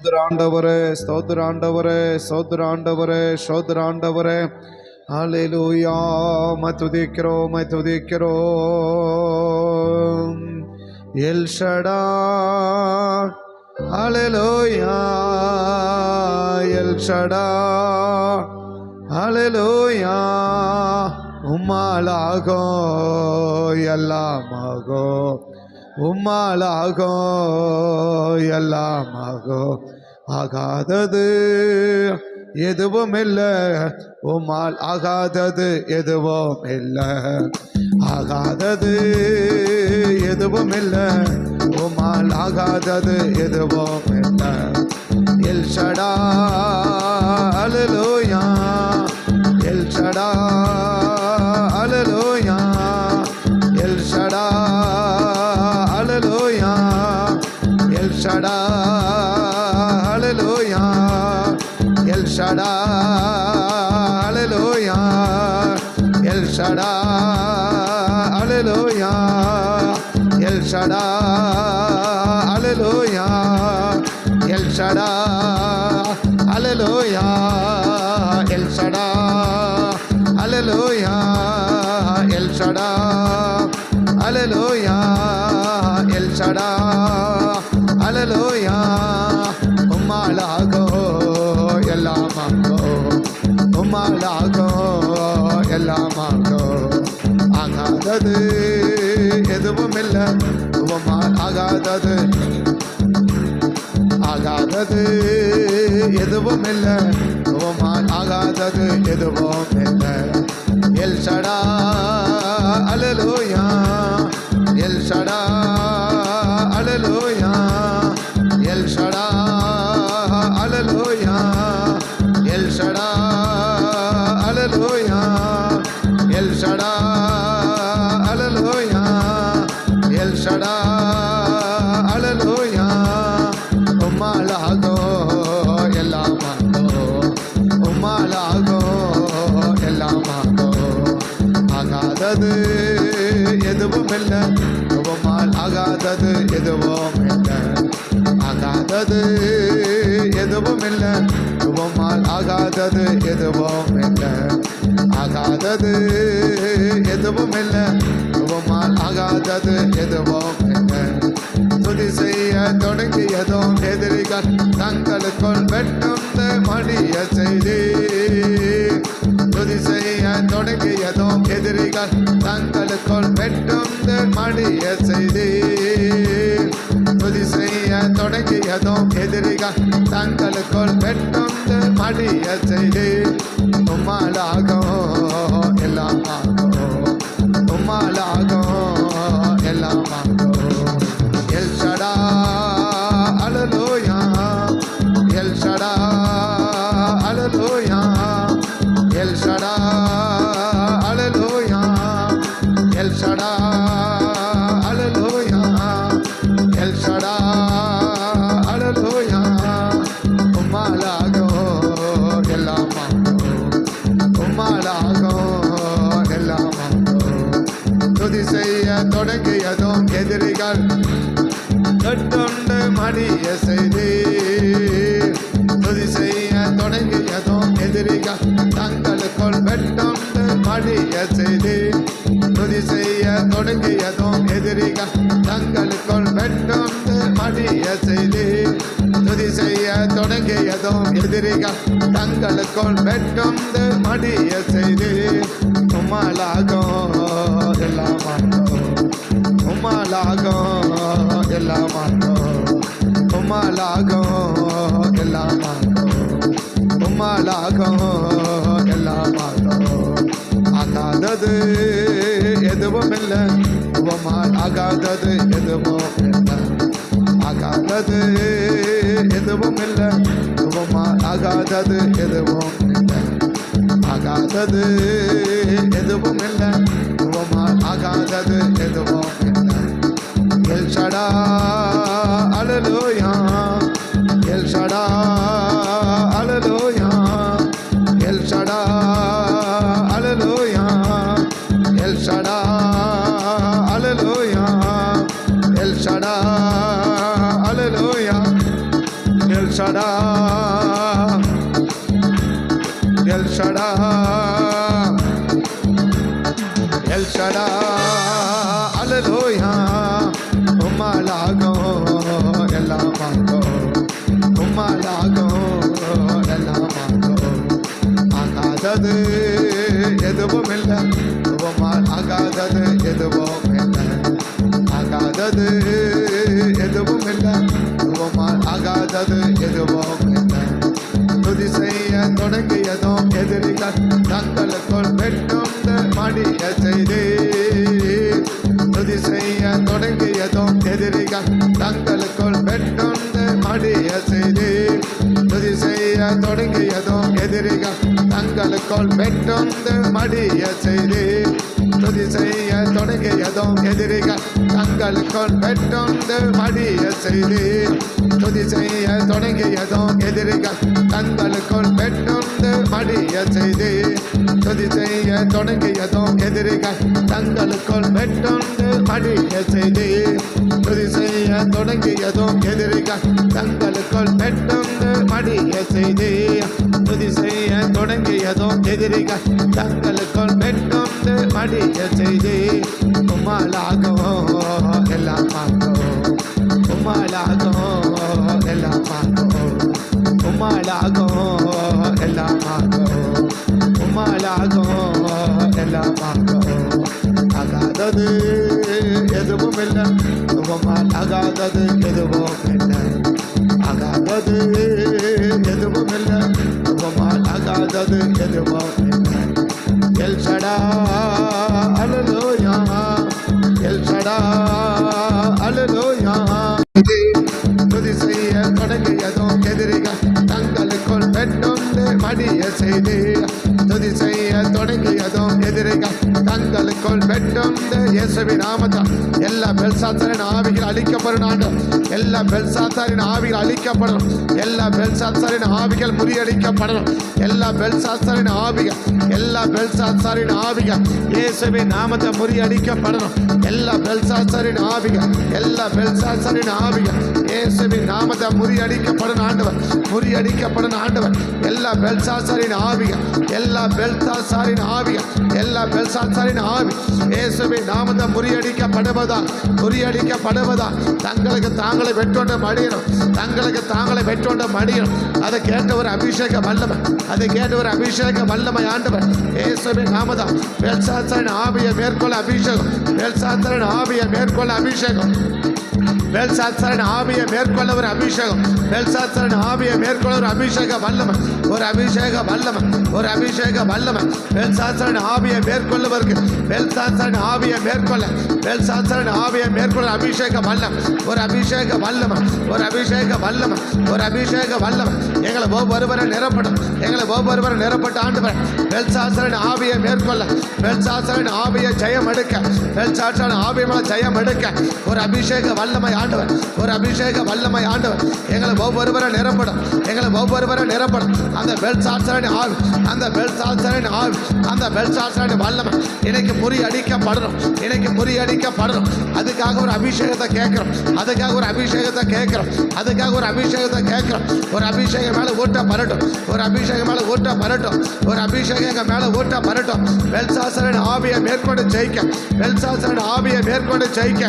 ஆண்டவரே, ஸ்தோத்திர ஆண்டவரே, ஸ்தோத்திர ஆண்டவரே, ஸ்தோத்திர ஆண்டவரே. ஹல்லேலூயா. துதிக்கிறோம், துதிக்கிறோம். El Shaddai. ஹல்லேலூயா. El Shaddai. ஹல்லேலூயா. உம்மாலாகோ எல்லாமாகோ, உம்மாலாகோ எல்லாமாகோ. ஆகாதது எதுவும் இல்லை, உம்மால் ஆகாதது எதுவும் இல்லை. ஆகாதது எதுவும் இல்லை, உம்மால் ஆகாதது எதுவும் இல்லை. El Shaddai. ஹல்லேலூயா. El Shaddai. ஹல்லேலூயா. El Shaddai. ஹல்லேலூயா. El Shaddai. ஹல்லேலூயா. El Shaddai. ஹல்லேலூயா. El Shaddai. ஹல்லேலூயா. El Shaddai. ஹல்லேலூயா. El Shaddai. ஹல்லேலூயா. El Shaddai. ஹல்லேலூயா. El Shaddai. ஹல்லேலூயா. El Shaddai. ஹல்லேலூயா. உம்மாலாகோ எல்லாமாகோ, உம்மாலாகோ எல்லாமாகோ. ஆகாதது எதுவும் இல்லை, உம்மால் ஆகாதது. ஆகாதது எதுவும் இல்லை, உம்மால் ஆகாதது எதுவும் இல்லை. El Shaddai. ஹல்லேலூயா. El Shaddai. ஹல்லேலூயா. El Shaddai. ஹல்லேலூயா. El Shaddai. ஹல்லேலூயா. El Shaddai. ஹல்லேலூயா. El Shaddai. ஹல்லேலூயா. உம்மாலாகோ எல்லாமாகோ, உம்மாலாகோ எல்லாமாகோ. ஆகாதது எதுவும் இல்லை, உம்மால் ஆகாதது எதுவும் இல்லை. ஆகாதது எதுவும் இல்லை, உம்மால் ஆகாதது எதுவும் இல்லை. ஆகாதது எதுவும் இல்லை, உம்மால் ஆகாதது எதுவும் இல்லை. துதி செய்ய தொடங்கியதும் எதிரிகள் தங்களுக்குள் வெட்டுண்டு மடிய செய்தி. துதி செய்ய தொடங்கியதும் எதிரிகள் தங்களுக்குள் வெட்டுண்டு மடிய செய்தி. துதி செய்ய தொடங்கியதும் எதிரிகள் தங்களுக்குள் வெட்டுண்டு மடிய செய்தி. உம்மாலாகோ எல்லாமாகோ, உம்மாலாகோ எல்லாமாகோ. El Shaddai. ஹல்லேலூயா. El Shaddai. ஹல்லேலூயா. El Shaddai. ஹல்லேலூயா. El Shaddai. ஹல்லேலூயா. El Shaddai. ஹல்லேலூயா. உம்மாலாகோ எல்லாமாகோ, உம்மாலாகோ எல்லாமாகோ. துதி செய்ய தொடங்கியதும் எதிரிகள் கட்டுண்டு மடிய செய்தி. துதி செய்ய தொடங்கியதும் எதிரிகள் தங்களுக்குள் வெட்டுண்டு மடிய செய்தி. துதி செய்ய தொடங்கியதும் எதிரிகள் தங்களுக்குள் வெட்டுண்டு மடிய செய்தி. துதி செய்ய தொடங்கியதும் எதிரிகள் தங்களுக்குள் வெட்டுண்டு மடிய செய்தி. உம்மாலாகோ எல்லாமாகோ, உம்மாலாகோ எல்லாமாகோ, உம்மாலாகோ எல்லாமாகோ, உம்மாலாகோ எல்லாமாகோ. ஆகாதது எதுவும் இல்லை, உம்மால் ஆகாதது எதுவும் இல்லை. ஆகாதது எதுவும் இல்லை, உம்மால் ஆகாதது எதுவும் இல்லை. ஆகாதது எதுவும் இல்லை, உம்மால் ஆகாதது எதுவும் இல்லை. El Shaddai. ஹல்லேலூயா. El Shaddai. ஹல்லேலூயா. El Shaddai. ஹல்லேலூயா. El Shaddai. ஹல்லேலூயா. El Shaddai. ஹல்லேலூயா. Shaddai El Shaddai El Shaddai அல்லேலூயா உம்மாலாகும் எல்லாமாகும் உம்மாலாகும் எல்லாமாகும் ஆகாதது எதுவும் இல்லை உம்மால் ஆகாதது எதுவும் இல்லை ஆகாதது எதுவும் இல்லை உம்மால் ஆகாதது எதுவும் இல்லை துதி செய்ய தொடங்கியதும் எதிரிகள் தங்களுக்குள் வெட்டுண்டு மடிய செய்தே துதி செய்ய தொடங்கியதும் எதிரிகள் தங்களுக்குள் வெட்டுண்டு மடிய செய்தே துதி செய்ய தொடங்கியதும் எதிரிகள் தங்களுக்குள் வெட்டுண்டு மடிய செய்தே துதி செய்ய தொடங்கியதும் எதிரிகள் தங்களுக்குள் வெட்டுண்டு மடிய செய்தே துதி செய்ய தொடங்கியதும் எதிரிகள் தங்களுக்குள் வெட்டுண்டு மடிய செய்தே துதி செய்ய தொடங்கியதும் எதிரிகள் தங்களுக்குள் வெட்டுண்டு மடிய செய்தே துதி செய்ய தொடங்கியதும் எதிரிகள் தங்களுக்குள் வெட்டுண்டு மடிய செய்தே துதி செய்ய தொடங்கியதும் எதிரிகள் தங்களுக்குள் வெட்டுண்டு மடிய செய்தே உம்மாலாகும் எல்லாமாகும் உம்மாலாகும் எல்லாமாகும் உம்மாலாகும் எல்லாமாகும் உம்மாலாகும் எல்லாமாகும் ஆகாதது எதுவும் இல்லை உம்மால் ஆகாதது எதுவும் இல்லை ஆகாதது எதுவும் இல்லை உம்மால் ஆகாதது எதுவும் இல்லை எல் ஷடா அல்லேலூயா எல் ஷடா அல்லேலூயா துதி செய்ய தொடங்கியதும் எதிரிகள் தங்களுக்குள் வெட்டுண்டு மடிய செய்தே துதி செய்ய தொடங்கியதும் எதிரிகள் தங்களுக்குள் வெட்டுண்டு இயேசுவின் நாமத்தால் எல்லா பெல்சாத்சாரின் ஆவிகள் அழிக்கப்படும் எல்லா பெல்சாத்சாரின் ஆவிகள் அழிக்கப்படணும் எல்லா பெல்சாத்சாரின் ஆவிகள் முறியடிக்கப்படணும் எல்லா பெல்சாத்சாரின் ஆவிகள் எல்லா பெல்சாத்சாரின் ஆவிகள் இயேசுவின் நாமத்தை முறியடிக்கப்படணும் எல்லா பெல்சாத்சாரின் ஆவிகள் எல்லா பெல்சாத்சாரின் ஆவிகள் இயேசுவின் நாமத்தை முறியடிக்கப்படும் ஆண்டவர் முறியடிக்கப்படும் ஆண்டவர் எல்லா பெல்சாத்சாரின் ஆவிகள் எல்லா பெல்சாத்சாரின் ஆவிகள் எல்லா பெல்சாத்சாரின் ஆவி இயேசுவின் நாமத்தை முறியடிக்கப்படுவதா தங்களுக்கு தாங்களை வெற்றொண்ட மடியணும் தங்களுக்கு தாங்களை வெற்றொண்ட மடியணும் அதை கேட்ட ஒரு அபிஷேக வல்லமை அதை கேட்ட ஒரு அபிஷேக வல்லமை ஆண்டவர் இயேசுவின் நாமதான் பெல்சாத்சாரின் ஆவியை மேற்கொள்ள அபிஷேகம் பெல்சாத்சாரின் ஆவியை மேற்கொள்ள அபிஷேகம் பெல்சாத்சாரின் ஆவியை மேற்கொள்ள ஒரு அபிஷேகம் பெல்சாத்சாரின் ஆவியை மேற்கொள்ள ஒரு அபிஷேக வல்லமை ஒரு அபிஷேக வல்லமை ஒரு அபிஷேக வல்லமை பெல்சாத்சாரின் ஆவியை மேற்கொள்ளவருக்கு பெல்சாத்சாரின் ஆவியை மேற்கொள்ள பெல்சாத்சாரின் ஆவியை மேற்கொள்ள அபிஷேக வல்லமை ஒரு அபிஷேக வல்லமை ஒரு அபிஷேக வல்லமை ஒரு அபிஷேக வல்லமை எங்களை ஒவ்வொருவரை நிரப்படும் எங்களை ஒவ்வொருவரை நிரப்பட்ட ஆண்டவர் பெல்சாத்சாரின் ஆவியை மேற்கொள்ள பெல்சாத்சாரின் ஆவியை ஜெயம் எடுக்க பெல்சாத்சாரின் ஆவியை மேல ஜெயம் எடுக்க ஒரு அபிஷேக வல்லமை ஆண்டவர் ஒரு அபிஷேக வல்லமை ஆண்டவர் எங்களை ஒவ்வொருவரை நிரப்படும் எங்களை ஒவ்வொருவரை நிரப்படும் அந்த பெல்சாத்சாரின் ஆவி அந்த பெல்சாத்சாரின் ஆவி அந்த பெல்சாத்சாரின் வல்லமை இன்னைக்கு முறியடிக்கப்படணும் இன்னைக்கு முறியடிக்கப்படணும் அதுக்காக ஒரு அபிஷேகத்தை கேட்கிறோம் அதுக்காக ஒரு அபிஷேகத்தை கேட்கிறோம் அதுக்காக ஒரு அபிஷேகத்தை கேட்கிறோம் ஒரு அபிஷேகம் மேல ஊட்டப்படட்டும் ஒரு அபிஷேகம் மேல ஊட்டப்படட்டும் ஒரு அபிஷேகம் எங்க மேல ஊட்டப்படட்டும் பெல்சாத்சாரின் ஆவியை மேற்கொண்டு ஜெயிக்க பெல்சாத்சாரின் ஆவியை மேற்கொண்டு ஜெயிக்க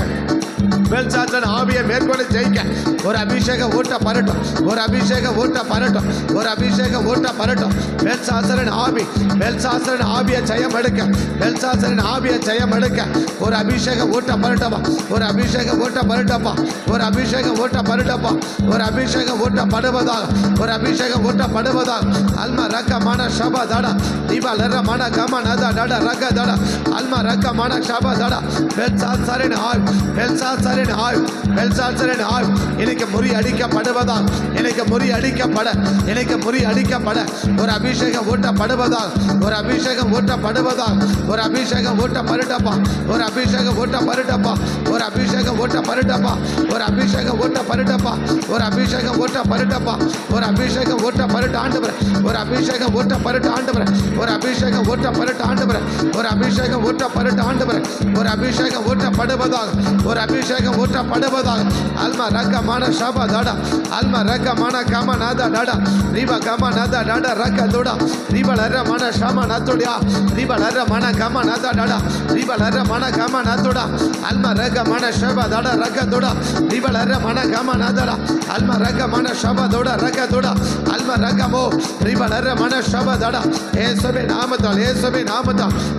பெல்சாத்சாரின் ஆவியை மேற்கொண்டு ஜெயிக்க ஒரு அபிஷேகம் ஊட்டப்படட்டும் ஒரு அபிஷேகம் ஊட்டப்படட்டும் ஒரு அபிஷேகம் ஊட்டப்படட்டும் பெல்சாத்சாரின் ஆவி பெல்சாத்சாரின் ஆவியை ஜெயம் எடுக்க பெல்சாத்சாரின் ஆவியை ஜெயம் எடுக்க ஒரு அபிஷேகம் ஊட்டப்படட்டப்பா ஒரு அபிஷேகம் ஊட்டப்படட்டப்பா ஒரு அபிஷேகம் ஊட்டப்படட்டப்பா ஒரு அபிஷேகம் ஊட்டப்படுவதாக ஒரு அபிஷேகம் ஊட்டப்படுவதாக அல்மா ரக்க மன ஷபா தடா தீபா லர மன கம நத டட ரக்க தடா அல்மா ரக்க மன ஷபா தடா பெல்சாத்சாரின் ஆவி பெல்சாத்சாரின் ஆவி பெல்சாத்சாரின் ஆவி இன்னைக்கு முறியடிக்கப்படுவதால் இன்னைக்கு முறியடிக்கப்பட இன்னைக்கு முறியடிக்கப்பட ஒரு அபிஷேகம் ஊட்டப்படுவதால் ஒரு அபிஷேகம் ஊட்டப்படுவதால் ஒரு அபிஷேகம் ஊட்டப்பருட்டப்பா ஒரு அபிஷேகம் ஊட்டப்பருட்டப்பா ஒரு அபிஷேகம் ஊட்டப்பருட்டப்பா ஒரு அபிஷேகம் ஊட்டப்பருட்டப்பா ஒரு அபிஷேகம் ஊட்டப்பருட்டப்பா ஒரு அபிஷேகம் ஊட்டப்பருட்ட ஆண்டவர் ஒரு அபிஷேகம் ஊட்டப்பருட்ட ஆண்டவர் ஒரு அபிஷேகம் ஊட்டப்பருட்ட ஆண்டவர் ஒரு அபிஷேகம் ஊட்டப்பருட்ட ஆண்டவர் ஒரு அபிஷேகம் ஊட்டப்படுவதால் ஒரு அபிஷேகம் அபிஷேகம் ஊற்றப்படுவதாக. அல்மா ரக்க மன ஷபா தடா அல்மா ரக்க மன கம நத டடா ரிபா கம நத டட ரக்க துடா ரிபலர மன ஷம நத்துடியா ரிபலர மன கம நத டடா ரிபலர மன கம நத்துடா அல்மா ரக்க மன ஷபா தட ரக்க துடா ரிபலர மன கம நதடா அல்மா ரக்க மன ஷபா துடா ரக்க துடா அல்மா ரக்க மோ ரிபலர மன ஷபா தடா இயேசுவின் நாமத்தால்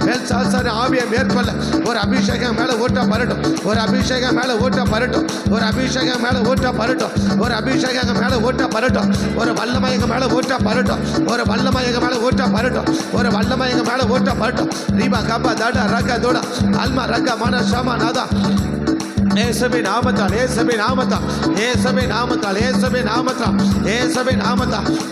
பெல்சாத்சார் ஆவியை மேற்கொள்ள ஒரு அபிஷேகம் மேலே ஊற்றப்படட்டும். ஒரு அபிஷேகம் மேலே ஊற்றப்படட்டும். ஒரு அபிஷேகம் மேலே ஊற்றப்படட்டும். ஒரு அபிஷேகம் மேலே ஊற்றப்படட்டும். ஒரு வல்லமயங்க மேலே ஊற்றப்படட்டும். ஒரு வல்லமயங்க மேலே ஊற்றப்படட்டும். ஒரு வல்லமயங்க மேலே ஊற்றப்படட்டும். ரீபா கப்பா தட ரக்க தோட அல்மா ரக்க மன ஷமா நாதா இயேசுவின் நாமத்தால்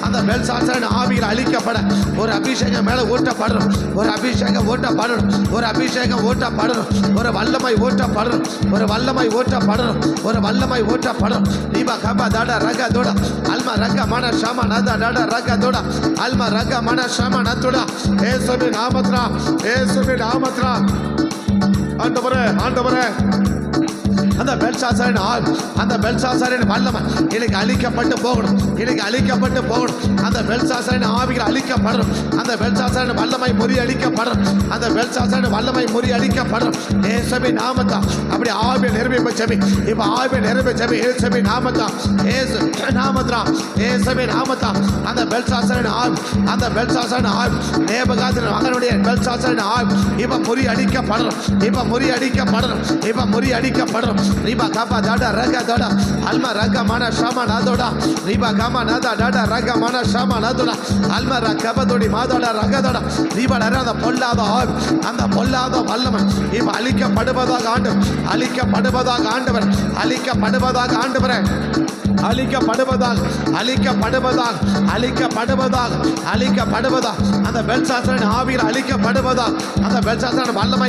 அந்த பெல்சாத்சாரின் ஆவியில் அழிக்கப்பட ஒரு அபிஷேகம் மேலே ஊற்றப்படணும். ஒரு அபிஷேகம் ஊற்றப்படணும். ஒரு அபிஷேகம் ஊற்றப்படணும். ஒரு வல்லமை ஊற்றப்படணும். ஒரு வல்லமை ஊற்றப்படணும். ஒரு வல்லமை ஊற்றப்படணும். தீபா கபா தட ரக தோட அல்மா ரக மன ஷம நத டட ரக தோட அல்மா ரக மன ஷம நத்துட இயேசுவின் நாமத்தால் ஆண்டவரே அந்த பெல்சாத்சாரின் வல்லமை இன்னைக்கு அழிக்கப்பட்டு போகணும். அந்த பெல்சாத்சாரின் ஆவிகள் அழிக்கப்படணும். அந்த பெல்சாத்சாரின் வல்லமை முறியடிக்கப்படணும். அந்த பெல்சாத்சாரின் வல்லமை முறியடிக்கப்படணும். இயேசுவின் நாமத்தால் அப்படி ஆவியை நிரம்பி செபி. இப்போ ஆவியை நிரம்பி செபி. இயேசுவின் நாமத்தால் அந்த பெல்சாத்சாரின் ஆவி நேபுகாத்நேச்சர் மகனுடைய பெல்சாத்சாரின் ஆவி இப்போ முறியடிக்கப்படணும். ரிபா கபா தட ரக தட அல்மா ரக மன ஷம நதோட ரிபா கம நத டட ரக மன ஷம நதோட அல்மா ரகபதோடி மாதோட ரக தட ரிபா நர அந்த பொல்லாத வல்லமை இப்போ அழிக்கப்படுவதாக அழிக்கப்படுவதாக அந்த பெல்சாத்சாரின் ஆவியில் அழிக்கப்படுவதாக. அந்த பெல்சாத்சாரின் வல்லமை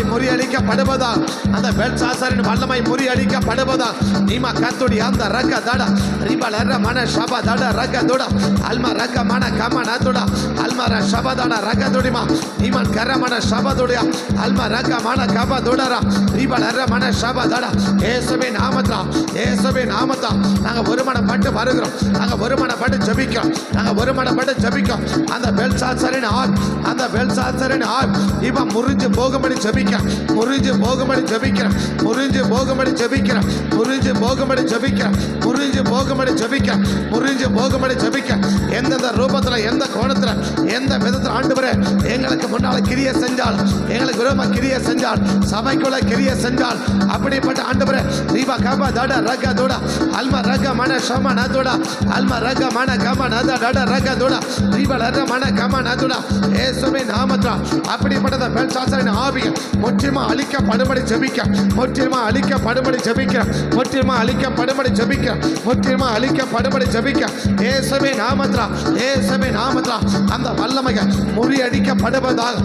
முறியடிக்கப்படுவதாக. நீமா கத்துடி அந்த ரக்க தட ரிபலர மன ஷப தட ரக்க தோட அல்மா ரக்க மன கம நதுட அல்மா ர ஷப தட ரக்க தோடிமா நீமன் கர மன ஷப தோடியா அல்மா ரக்க மன கப தோடரா ரிபலர மன ஷப தட இயேசுவின் நாமத்தால் நாங்கள் ஒருமனப்பட்டு வருகிறோம். நாங்கள் ஒருமனப்பட்டு ஜெபிக்கிறோம். அந்த பெல்சாத்சாரின் ஆவி இப்போ முறிஞ்சு போகும்படி ஜெபிக்கிறோம். எந்தெந்த ரூபத்தில் எந்த கோணத்தில் எந்த விதத்தில் ஆண்டவரே எங்களுக்கு முன்னால் கிரியை செஞ்சால் எங்களுக்கு விரோதமாக கிரியை செஞ்சால் சபைக்குள்ள கிரியை செஞ்சால் அப்படிப்பட்ட ஆண்டவரே தீபா கபா தட ரக தோட அல்மா ரக மன ஷம நதோட அல்மா ரக மன கம நத டட ரக தோட தீபா ரக மன கம நதோட இயேசுவின் நாமத்தால் அப்படிப்பட்ட பெல்சாத்சாரின் ஆவியை முற்றிலுமா அழிக்கப்படும்படி ஜெபிக்க இயேசுவின் நாமத்தால் அந்த வல்லமைகள் முறியடிக்கப்படுவதாக.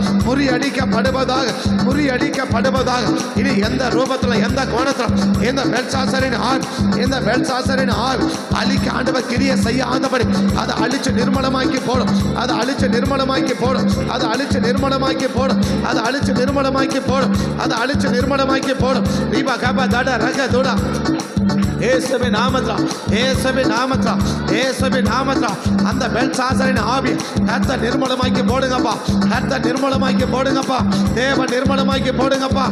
இனி எந்த ரூபத்தில் எந்த கோணத்தில் இந்த பெல்சாத்சாரின் ஆவி அழிக்க ஆண்டவர் கிரியை செய்ய ஆண்டவர் அதை அழிச்சு நிர்மலமாக்கி போடும். தீபா கபா தட ரக தோட இயேசுவின் நாமத்தால் அந்த பெல்சாத்சாரின் ஆவி கர்த்தர் நிர்மலமாக்கி போடுங்கப்பா. தேவன் நிர்மலமாக்கி போடுங்கப்பா.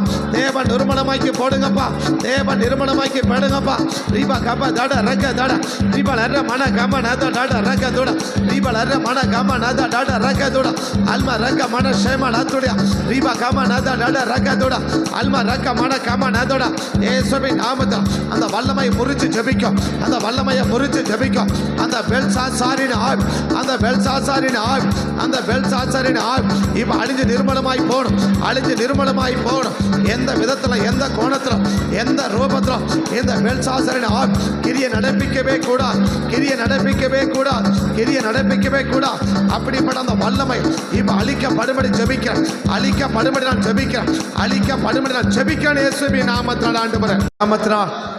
ரீபா கபா தட ரக தட ரீபலர மன கம நத டட ரக தோட ரீபலர மன கம நத டட ரக தோட அல்மா ரக மன ஷேம நதுட ரீபா கம நத டட ரக தோட அல்மா ரக மன கம நதோட இயேசுவின் நாமத்தால் அந்த வல்லமை முறிச்சு ஜெபிக்கும். அந்த பெல்சாத்சாரின் ஆவி இப்ப அழிஞ்சு நிர்மலமாய் போகணும். எந்த விதத்துல எந்த கோணத்துல எந்த ரூபத்துல இந்த பெல்சாத்சாரின் ஆவி கிரியை நடப்பிக்கவே கூடாது. அப்படிப்பட்ட அந்த வல்லமை இப்ப அழிக்கப்படும்படி ஜெபிக்கிறேன் இயேசுவின் நாமத்தினால் ஆண்டவரே.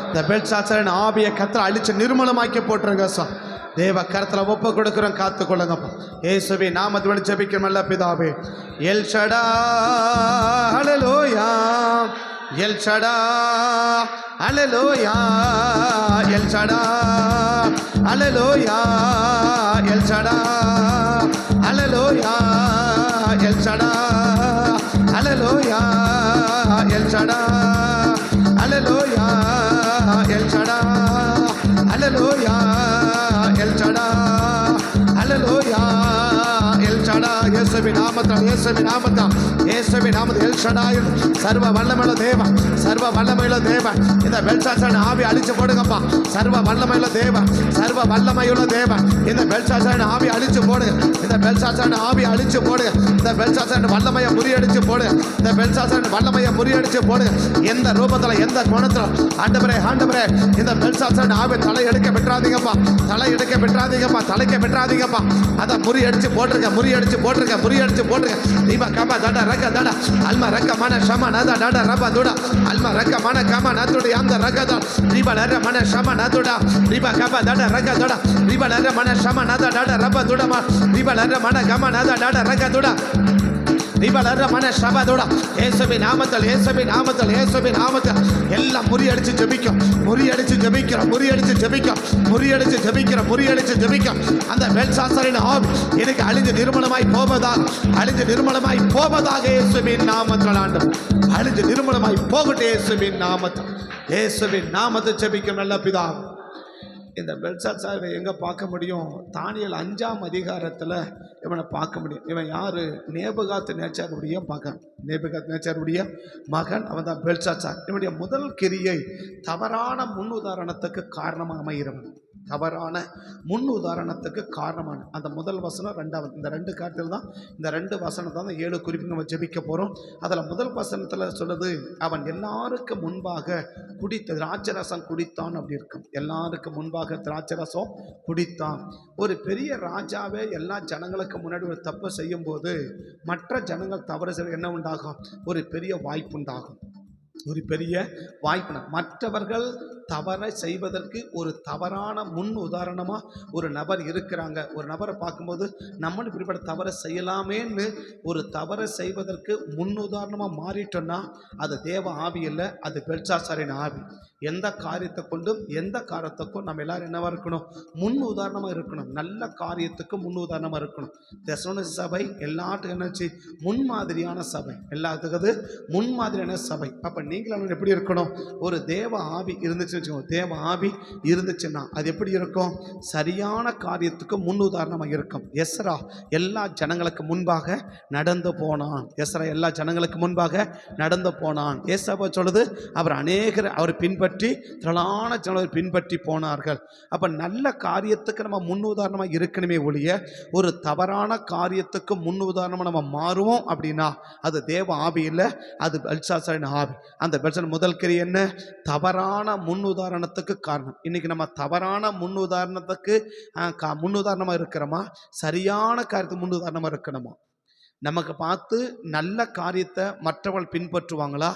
இந்த பெல்சாத்சாரின் ஆவியை கர்த்தர் அழிச்சு நிர்மலமாக்கி போட்டுருங்க சார். தேவ கரத்தில் ஒப்பு கொடுக்குறோம், காத்துக்கொள்ளுங்கப்பா. இயேசுவின் நாமத்தை ஜெபிக்கிறோம் நல்ல பிதாவே. எல் ஷடா ஹல்லேலூயா எல் ஷடா அல்லேலூயா எல் ஷடா அல்லேலூயா எல் ஷடா அல்லேலூயா எல் ஷடா அல்லேலூயா எல் ஷடா அல்லேலூயா எல் ஷடா அல்லேலூயா எல் ஷடா அல்லேலூயா எல் ஷடா இயேசுவின் நாமத்தில் இயேசுவின் நாமத்தில் இயேசுவின் நாமத்தில் எல் ஷடாய் சர்வ வல்லமையுள்ள தேவன் சர்வ வல்லமையுள்ள தேவன் இந்த பெல்ஷாத்சாரின் ஆவி அழிச்சு போடுங்கப்பா சர்வ வல்லமையுள்ள தேவன் சர்வ வல்லமையுள்ள தேவன் இந்த பெல்ஷாத்சாரின் ஆவி அழிச்சு போடுங்க இந்த பெல்ஷாத்சாரின் ஆவி அழிச்சு போடுங்க இந்த பெல்ஷாத்சாரின் வல்லமையை முறியடிச்சு போடுங்க இந்த பெல்ஷாத்சாரின் வல்லமையை முறியடிச்சு போடுங்க எந்த ரூபத்தில் எந்த கோணத்தில் ஆண்டவரே இந்த பெல்ஷாத்சாரின் ஆவி தலை எடுக்க பெற்றாதீங்கப்பா தலை எடுக்க பெற்றாதீங்கப்பா தலைக்க பெற்றாதீங்கப்பா அதை முறியடிச்சு போட்டுருங்க முறியடிச்சு போட்டுருங்க தீபா கபா தட ரக்க தட அல்மா ரக்க மன ஷம நத டட ரப துட அல்மா ரக்க மன கம நதுடி அந்த ரக்க தட தீபா லர மன ஷம நதுட தீபா கபா தட ரக்க தட தீபா லர மன ஷம நத டட ரப துடமா தீபா லர மன கம நத டட ரக்க துட தீபலர மன ஷபதோட இயேசுவின் நாமத்தில் இயேசுவின் நாமத்தில் இயேசுவின் நாமத்தில் எல்லாம் முறியடிச்சு ஜெபிக்கும் முறியடிச்சு ஜெபிக்கும் அந்த பெல்ஷாத்சாரின் ஆவி எனக்கு அழிஞ்சு நிர்மலமாய் போவதாக இயேசுவின் நாமத்தில் ஆண்டவர் அழிஞ்சு நிர்மலமாய் போகட்டும் இயேசுவின் நாமத்தில் ஜெபிக்கும் நல்ல பிதாவே. இந்த பெல்ஷாத்சாரை எங்கே பார்க்க முடியும்? தானியேல் 5ஆம் அதிகாரத்தில் இவனை பார்க்க முடியும். இவன் யார்? நேபுகாத் நேச்சாருடைய மகன். நேபுகாத் நேச்சாருடைய மகன் அவன் தான் பெல்ஷாத்சார். இவனுடைய முதல் கிரியை தவறான முன் உதாரணத்துக்கு காரணமாக அமைகிறவன். தவறான முன் உதாரணத்துக்கு காரணமான அந்த முதல் வசனம் 2வது இந்த 2 காரியத்தில் தான் இந்த 2 வசனத்தை தான் 7 குறிப்பு நம்ம ஜெபிக்க போகிறோம். அதில் முதல் வசனத்தில் சொல்லுது, அவன் எல்லாருக்கும் முன்பாக திராட்சரசம் குடித்தான் அப்படி இருக்கும். எல்லாருக்கும் முன்பாக திராட்சரசம் குடித்தான். ஒரு பெரிய ராஜாவே எல்லா ஜனங்களுக்கு முன்னாடி ஒரு தப்பு செய்யும்போது மற்ற ஜனங்கள் தவறு செய்ய என்ன உண்டாகும்? ஒரு பெரிய வாய்ப்பு உண்டாகும். ஒரு பெரிய வாய்ப்பு. மற்றவர்கள் தவறை செய்வதற்கு ஒரு தவறான முன் உதாரணமாக ஒரு நபர் இருக்கிறாங்க. ஒரு நபரை பார்க்கும்போது நம்மளும் இப்படிப்பட்ட தவறை செய்யலாமேன்னு ஒரு தவறை செய்வதற்கு முன் உதாரணமாக மாறிட்டோன்னா அது தேவ ஆவி இல்லை, அது பெல்ஷாத்சாரின் ஆவி. எந்த காரியத்தை கொண்டும் எந்த காரியத்துக்கும் நம்ம எல்லாரும் என்னவாக இருக்கணும்? முன் உதாரணமாக இருக்கணும். நல்ல காரியத்துக்கு முன் உதாரணமாக இருக்கணும். தெசலோனிக்கே சபை எல்லாத்துக்கும் என்னச்சு? முன்மாதிரியான சபை. எல்லாத்துக்கும் அது முன்மாதிரியான சபை. அப்போ நீங்களும் எப்படி இருக்கணும்? ஒரு தேவ ஆவி இருந்துச்சுன்னு வச்சுக்கோங்க. தேவ ஆவி இருந்துச்சுன்னா அது எப்படி இருக்கும்? சரியான காரியத்துக்கு முன் உதாரணமாக இருக்கும். எஸ்ரா எல்லா ஜனங்களுக்கு முன்பாக நடந்து போனான். எஸ்ரா எல்லா ஜனங்களுக்கு முன்பாக நடந்து போனான். ஏசாயா சொல்லுது, அவர் அநேகர் அவர் பின்பற்றி திரளான ஜனங்கள் பின்பற்றி போனார்கள். அப்போ நல்ல காரியத்துக்கு நம்ம முன் உதாரணமாக இருக்கணுமே ஒழிய ஒரு தவறான காரியத்துக்கு முன் உதாரணமாக நம்ம மாறுவோம் அப்படின்னா அது தேவ ஆவி இல்லை, அது பெல்ஷாத்சாரின் ஆவி. அந்த பெல்ஷாத்சார் முதல் கிரியை என்ன? தவறான முன் உதாரணத்துக்கு காரணம். இன்னைக்கு நம்ம தவறான முன் உதாரணத்துக்கு முன் உதாரணமாக இருக்கிறோமா? சரியான காரியத்துக்கு முன் உதாரணமாக இருக்கணுமா? நமக்கு பார்த்து நல்ல காரியத்தை மற்றவர்கள் பின்பற்றுவாங்களா?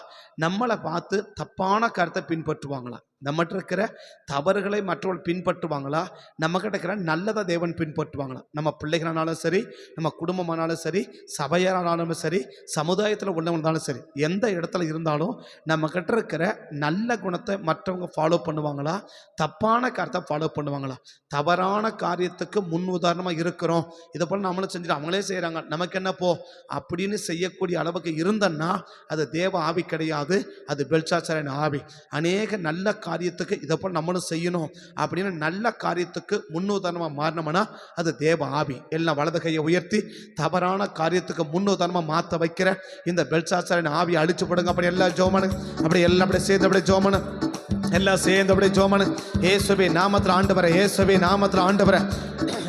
நம்மளை பார்த்து தப்பான காரியத்தை பின்பற்றுவாங்களா? நம்மகிட்ட இருக்கிற தவறுகளை மற்றவர்கள் பின்பற்றுவாங்களா? நம்மகிட்ட இருக்கிற நல்லதை தேவன் பின்பற்றுவாங்களா? நம்ம பிள்ளைகளானாலும் சரி, நம்ம குடும்பமானாலும் சரி, சபையானாலும் சரி, சமுதாயத்தில் உள்ளவங்களாலும் சரி, எந்த இடத்துல இருந்தாலும் நம்மகிட்ட இருக்கிற நல்ல குணத்தை மற்றவங்க ஃபாலோ பண்ணுவாங்களா? தப்பான காரியத்தை ஃபாலோ பண்ணுவாங்களா? தவறான காரியத்துக்கு முன் உதாரணமாக இருக்கிறோம். இதை போல் நம்மளும் செஞ்சுட்டு அவங்களே செய்கிறாங்க, நமக்கு என்ன போ அப்படின்னு செய்யக்கூடிய அளவுக்கு இருந்தன்னா அது தேவ ஆவி கிடையாது, அது பெல்ஷாத்சாரின் ஆவி. அநேக நல்ல காரியத்துக்கு இதை போல் நம்மளும் செய்யணும் அப்படின்னு நல்ல காரியத்துக்கு முன்னுதாரணமாக மாறினோம்னா அது தேவ ஆவி. எல்லாம் வலது கையை உயர்த்தி தவறான காரியத்துக்கு முன்னுதாரணமாக மாற்ற வைக்கிற இந்த பெல்ஷாத்சாரின் ஆவி அழிச்சு போடுங்க. அப்படி எல்லாம் ஜோமனு, அப்படி எல்லாம் அப்படி சேர்ந்து அப்படியே ஜோமனு, எல்லாம் சேர்ந்து அப்படியே ஜோமனு. இயேசுவே நாமத்தில் ஆண்டவரே, இயேசுவே நாமத்தில் ஆண்டவரே,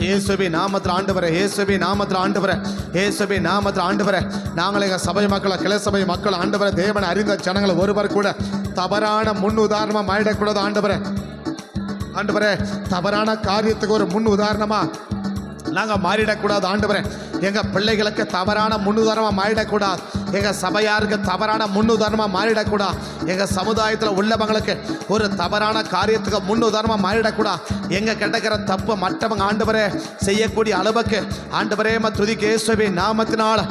இயேசுவே நாமத்தில் ஆண்டவரே, இயேசுவே நாமத்தில் ஆண்டவரே, இயேசுவே நாமத்தில் ஆண்டவரே. நாங்கள் எங்கள் சபை மக்களை, கிளை சபை மக்கள் ஆண்டவரை, தேவனை அறிந்த ஜனங்களை ஒருவர் கூட தவறான முன் உதாரணமாக மாறிடக்கூடாது. ஆண்டவரே, ஆண்டவரே, தவறான காரியத்துக்கு ஒரு முன் உதாரணமாக நாங்கள் மாறிடக்கூடாது. ஆண்டவரே, எங்கள் பிள்ளைகளுக்கு தவறான முன்னுதாரணமாக மாறிடக்கூடாது. எங்கள் சபையாருக்கு தவறான முன்னுதாரணமாக மாறிடக்கூடாது. எங்கள் சமுதாயத்தில் உள்ளவங்களுக்கு ஒரு தவறான காரியத்துக்கு முன்னுதாரணமாக மாறிடக்கூடாது. எங்கள் கிடக்கிற தப்பு மற்றவங்க ஆண்டவரே செய்யக்கூடிய அளவுக்கு ஆண்டவரே துதிக்கு இயேசுவின் நாமத்தினால்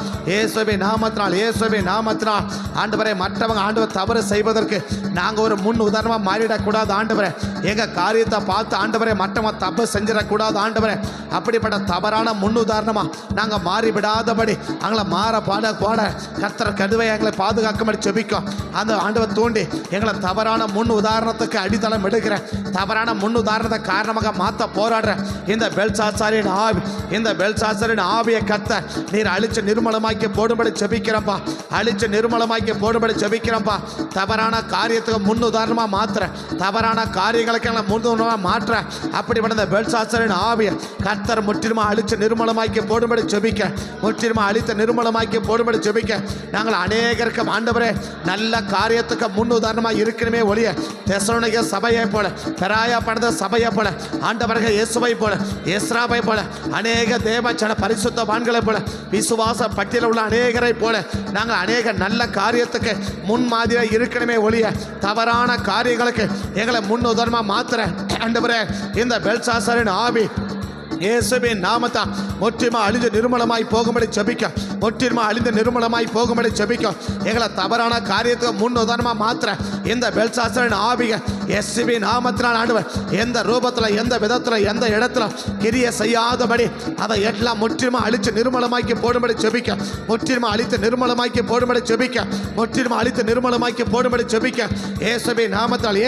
ஆண்டவரே மற்றவங்க ஆண்டவர் தவறு செய்வதற்கு நாங்கள் ஒரு முன் உதாரணமாக மாறிடக்கூடாது. ஆண்டவரே எங்கள் காரியத்தை பார்த்து ஆண்டவரே மற்றவங்க தப்பு செஞ்சிடக்கூடாது. ஆண்டவரே அப்படிப்பட்ட தவறான முன்னுதாரணமாக நாங்கள் மாறிவிடாதபடி அவங்கள மாற போட கர்த்தர் கடுவை எங்களை பாதுகாக்கும்படி செபிக்கும். அந்த ஆண்டவர் தூண்டி எங்களை தவறான முன் உதாரணத்துக்கு அடித்தளம் எடுக்கிற தவறான முன் உதாரணத்தை காரணமாக மாற்ற போராடுற இந்த பெல்சாசாரின் ஆவியை கர்த்தர் நீர் அழிச்சு நிர்மலமாக்கி போடும்படி செபிக்கிறப்பா. அழிச்சு நிர்மலமாக்கி போடும்படி செபிக்கிறப்பா. தவறான காரியத்துக்கு முன் உதாரணமாக மாற்றுற தவறான காரியங்களுக்கு எங்களை முன்னுதாரணமாக மாற்ற அப்படிப்பட்ட இந்த பெல்சாசாரின் ஆவியை கர்த்தர் முற்றிலுமா அழிச்சு நிர்மலமாக்கி போடும்படி செபிக்க. முற்றிலுமா அழித்து நிர்மலமாக்கி போடும்படி செபிக்க. நாங்கள் அநேகருக்கு ஆண்டவரே நல்ல காரியத்துக்கு முன் உதாரணமாக இருக்கணுமே ஒழிய தெசலோனிக்க சபையை போல பெராயா படந்த சபையை போல ஆண்டவர்கள் இயேசுவை போல எஸ்ராவை போல அநேக தேவச்சன பரிசுத்தவான்களை போல விசுவாச பட்டியலில் உள்ள அநேகரை போல நாங்கள் அநேக நல்ல காரியத்துக்கு முன்மாதிரியாக இருக்கணுமே ஒழிய தவறான காரியங்களுக்கு எங்களை முன் உதாரணமாக மாத்திர ஆண்டவரே இந்த பெல்சாசாரின் ஆவி இயேசுவின் நாமத்தை முற்றிலுமா அழிந்து நிர்மலமாய் போகும்படி செபிக்க. முற்றிலுமா அழிந்து நிர்மலமாய் போகும்படி செபிக்க. எங்களை தவறான காரியத்துக்கு முன் உதாரணமாக மாத்திர இந்த பெல்சாசாரின் ஆவியை இயேசுவின் நாமத்தினால் ஆண்டவர் எந்த ரூபத்தில் எந்த விதத்தில் எந்த இடத்துல கிரிய செய்யாதபடி அதை எல்லாம் முற்றிலுமா அழித்து நிர்மலமாக்கி போடும்படி செபிக்க. முற்றிலுமா அழித்து நிர்மலமாக்கி போடும்படி செபிக்க. முற்றிலுமா அழித்து நிர்மலமாக்கி போடும்படி செபிக்க. இயேசுவின் நாமத்தால்